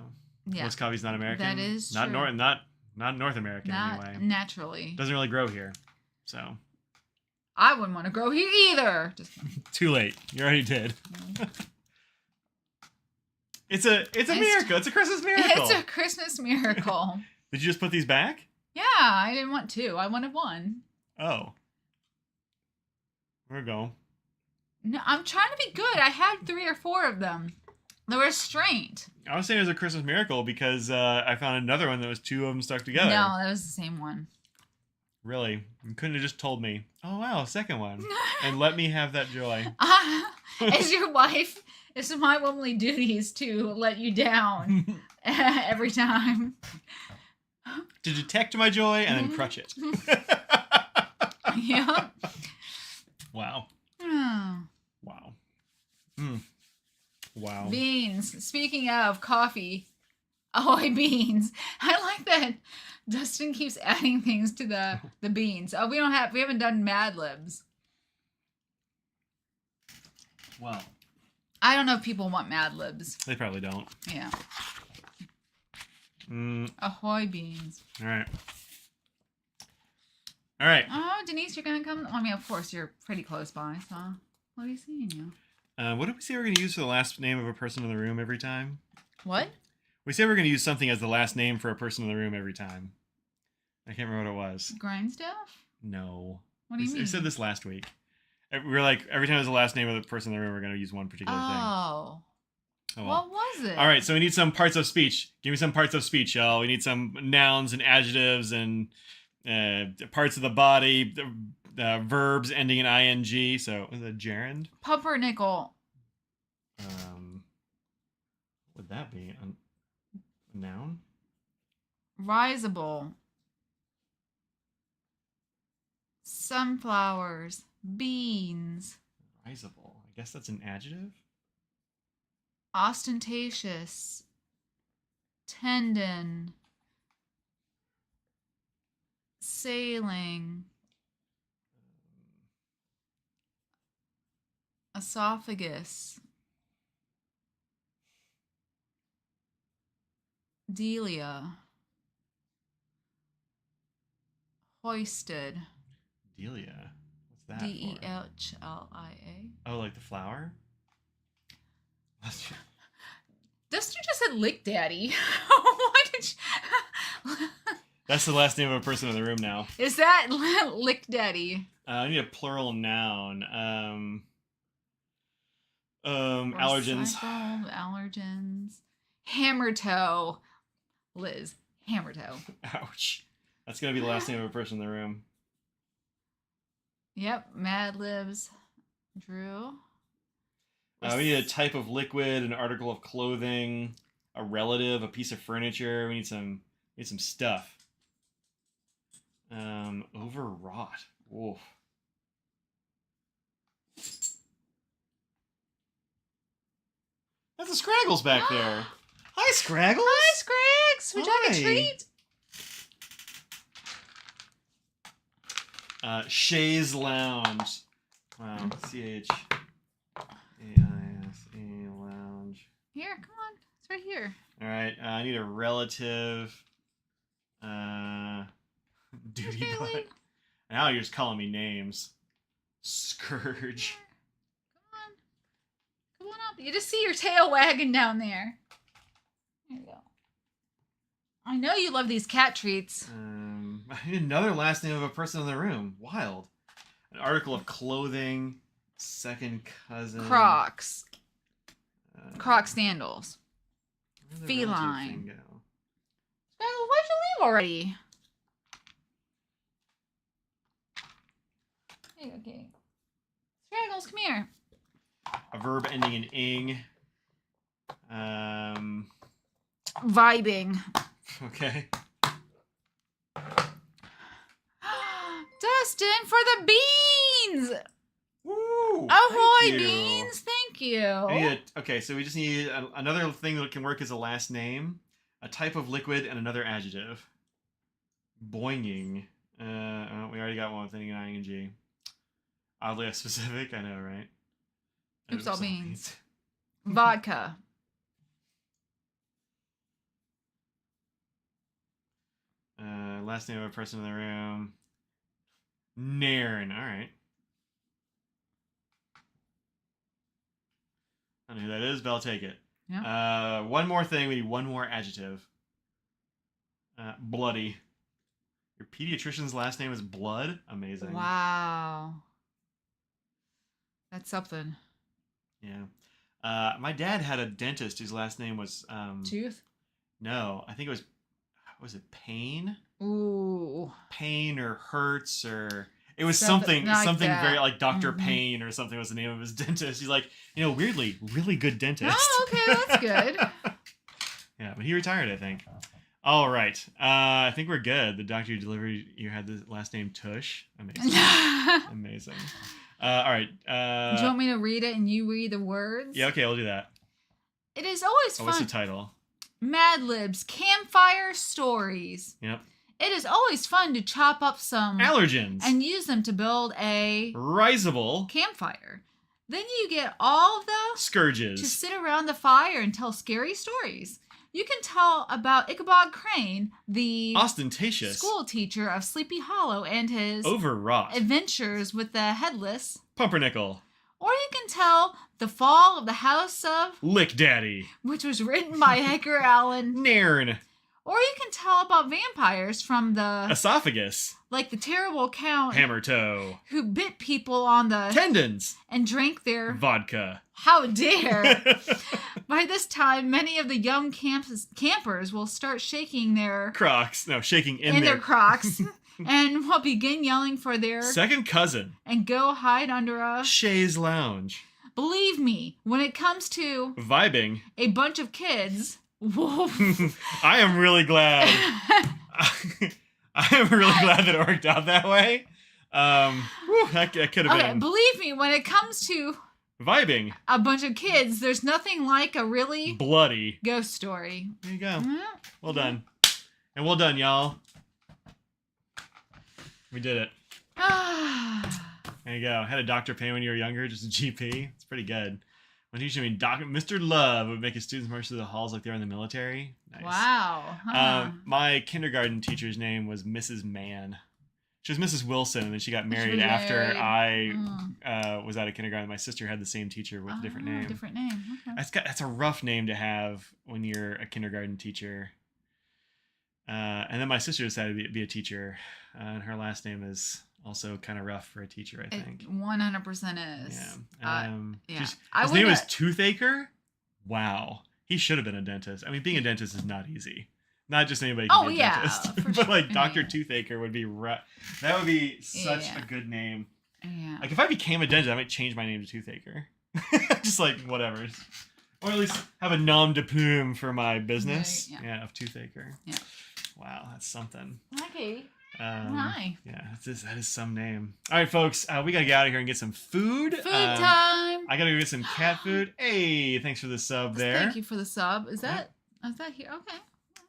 Yeah. most coffee's not American. That is not true. not North American Not anyway. naturally. Doesn't really grow here. So I wouldn't want to grow here either. Just kidding. too late. You already did. It's a miracle. It's a Christmas miracle. It's a Christmas miracle. Did you just put these back? Yeah, I didn't want two. I wanted one. Oh. There we go. No, I'm trying to be good. I had 3 or 4 of them. The restraint. I was saying it was a Christmas miracle because I found another one that was 2 of them stuck together. No, that was the same one. Really? You couldn't have just told me, oh, wow, a second one. And let me have that joy. As your wife, it's my womanly duties to let you down every time. To detect my joy and then crush it. Yeah. Wow. Oh. Wow. Mm. Wow. Beans. Speaking of coffee, ahoy beans. I like that Dustin keeps adding things to the beans. Oh, we haven't done Mad Libs. Wow. I don't know if people want Mad Libs. They probably don't. Yeah. Mm. Ahoy beans. All right. All right. Oh, Denise, you're gonna come? I mean, of course, you're pretty close by, so we'll be seeing you. What did we say we're going to use for the last name of a person in the room every time? What? We said we're going to use something as the last name for a person in the room every time. I can't remember what it was. Grind stuff? No. What do you mean? We said this last week. We were like, every time there's the last name of the person in the room, we're going to use one particular thing. Oh. Oh, well. What was it? All right, so we need some parts of speech. Give me some parts of speech, y'all. We need some nouns and adjectives and parts of the body, verbs ending in ing. So, is it gerund? Pumpernickel. What would that be? A noun? Risable. sunflowers, beans, Risible. I guess that's an adjective. ostentatious, tendon, sailing, esophagus, delia, hoisted, Delia. What's that for? Dehlia. Oh, like the flower? This dude just said lick daddy. Why did you... That's the last name of a person in the room now. Is that lick daddy? I need a plural noun. Allergens. Recycle, allergens. Hammer toe. Liz. Hammer toe. Ouch. That's gonna be the last name of a person in the room. Yep. Mad Libs. Drew. We need a type of liquid, an article of clothing, a relative, a piece of furniture. We need some stuff. Overwrought. Wolf. That's a Scraggles back there. Hi, Scraggles. Hi, Scraggs. Would you like a Hi. treat? Shays Lounge. Wow. C-H-A-I-S-E Lounge. Here, come on. It's right here. All right. I need a relative. Duty Okay, butt. Lee. Now you're just calling me names. Scourge. Come on. Come on up. You just see your tail wagging down there. There you go. I know you love these cat treats. I need another last name of a person in the room. Wild. An article of clothing. Second cousin. Crocs. Croc sandals. Where'd the relative Feline. thing go? Scraggle, why'd you leave already? Here you go, Kate. Scraggles, come here. A verb ending in ing. Vibing. Okay. Dustin for the beans. Woo! Ahoy, thank you. beans. Thank you. Okay, so we just need another thing that can work as a last name, a type of liquid, and another adjective. Boinging. Oh, we already got one with ending in ing. Oddly specific, I know, right? Oops, all beans. Vodka. Last name of a person in the room. Nairn. All right. I don't know who that is, but I'll take it. Yeah. One more thing. We need one more adjective. Bloody. Your pediatrician's last name is Blood? Amazing. Wow. That's something. Yeah. My dad had a dentist whose last name was... Tooth? No, I think it was it Payne? Ooh. Pain or Hurts or... It was Something like something that. very like Dr. Mhm. Payne or something was the name of his dentist. He's like, weirdly, really good dentist. Oh, okay, that's good. Yeah, but he retired, I think. All right. I think we're good. The doctor you delivered, you had the last name Tush. Amazing. Amazing. All right. Do you want me to read it and you read the words? Yeah, okay, I'll do that. It is always What's the fun. title? Mad Libs Campfire Stories. Yep. It is always fun to chop up some Allergens. and use them to build a Risible. campfire. Then you get all of those to Scourges. sit around the fire and tell scary stories. You can tell about Ichabod Crane, the Ostentatious. school teacher of Sleepy Hollow, and his Overwrought. adventures with the headless. Pumpernickel. Or you can tell The Fall of the House of, Lick Daddy. which was written by Edgar Allan. Nairn. Or you can tell about vampires from the, Esophagus. like the terrible count Hammer toe. who bit people on the, Tendons. and drank their, Vodka. how dare. By this time, many of the young campers will start shaking their, Crocs. No, shaking in their there. Crocs and will begin yelling for their, Second cousin. and go hide under a, Shays Lounge. believe me, when it comes to Vibing. a bunch of kids, woof. I am really glad. I am really glad that it worked out that way. That could have Okay, been believe me, when it comes to vibing. a bunch of kids, there's nothing like a really Bloody. ghost story. There you go. Mm-hmm. Well done. And well done, y'all. We did it. There you go. Had a doctor pay when you were younger, just a GP. It's pretty good. When teaching me, Mr. Love would make his students march through the halls like they were in the military. Nice. Wow. Huh. My kindergarten teacher's name was Mrs. Mann. She was Mrs. Wilson, and then she got married after I was out of kindergarten. My sister had the same teacher with a different name. Different name. Okay. That's a rough name to have when you're a kindergarten teacher. And then my sister decided to be a teacher, and her last name is also kind of rough for a teacher, I think. It 100% is. Yeah. Yeah. His name is Toothacher. Wow. He should have been a dentist. I mean, being a dentist is not easy. Not just anybody can be a dentist. But like Dr. Toothacher would be that would be such a good name. Yeah. Like if I became a dentist, I might change my name to Toothacher. Just like whatever. Or at least have a nom de plume for my business. Right, yeah, of Toothacher. Yeah. Wow, that's something. Okay. Hi. Yeah, that is some name. All right, folks, we gotta get out of here and get some food. Food time. I gotta go get some cat food. Hey, thanks for the sub there. Thank you for the sub. Is that here? Okay.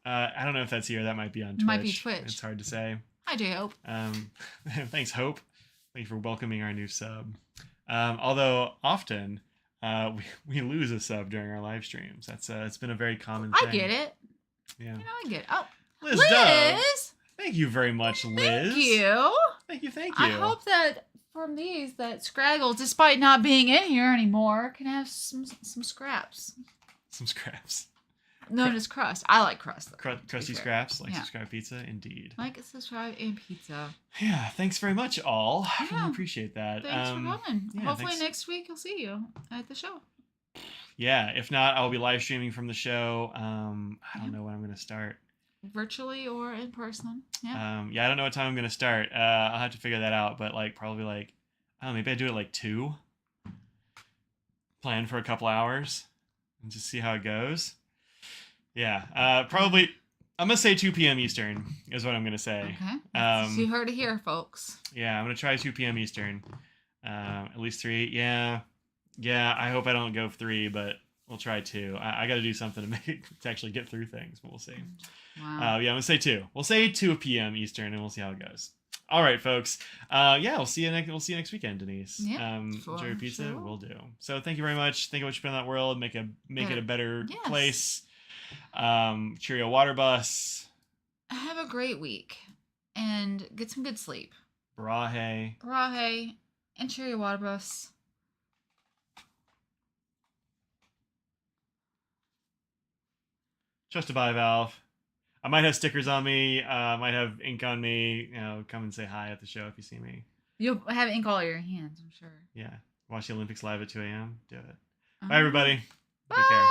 I don't know if that's here. That might be on Twitch. Might be Twitch. It's hard to say. Hi, J Hope. Thanks, Hope. Thank you for welcoming our new sub. Although often we lose a sub during our live streams. That's it's been a very common thing. I get it. Yeah. You know, I get it. Oh, Liz. Thank you very much, Liz. Thank you. Thank you. I hope that from these, that Scraggle, despite not being in here anymore, can have some scraps. Some scraps. No, just crust. I like crust. Though, crusty scraps, like subscribe pizza, indeed. Like, subscribe, and pizza. Yeah, thanks very much, all. Yeah. I really appreciate that. Thanks for coming. Yeah, hopefully next week I'll see you at the show. Yeah, if not, I'll be live streaming from the show. I don't know when I'm going to start. Virtually or in person. Yeah. Yeah, I don't know what time I'm going to start. I'll have to figure that out, but probably I don't know, maybe I do it 2. Plan for a couple hours and just see how it goes. Yeah, probably. I'm gonna say 2 p.m. Eastern is what I'm gonna say. Okay. You heard it here, folks. Yeah, I'm gonna try 2 p.m. Eastern. At least 3. Yeah. I hope I don't go 3, but we'll try 2. I got to do something to make it to actually get through things, but we'll see. Wow. Yeah, I'm gonna say 2. We'll say 2 p.m. Eastern, and we'll see how it goes. All right, folks. Yeah, we'll see you next weekend, Denise. Yeah. Enjoy your pizza. Sure. We'll do. So thank you very much. Think of what you put in that world. Make it a better place. Cheerio, water bus. Have a great week and get some good sleep. Brahe, and cheerio, water bus. Trust a bivalve. I might have stickers on me. Might have ink on me. Come and say hi at the show if you see me. You'll have ink all over your hands, I'm sure. Yeah. Watch the Olympics live at 2 a.m. Do it. Bye, everybody. Bye. Take care.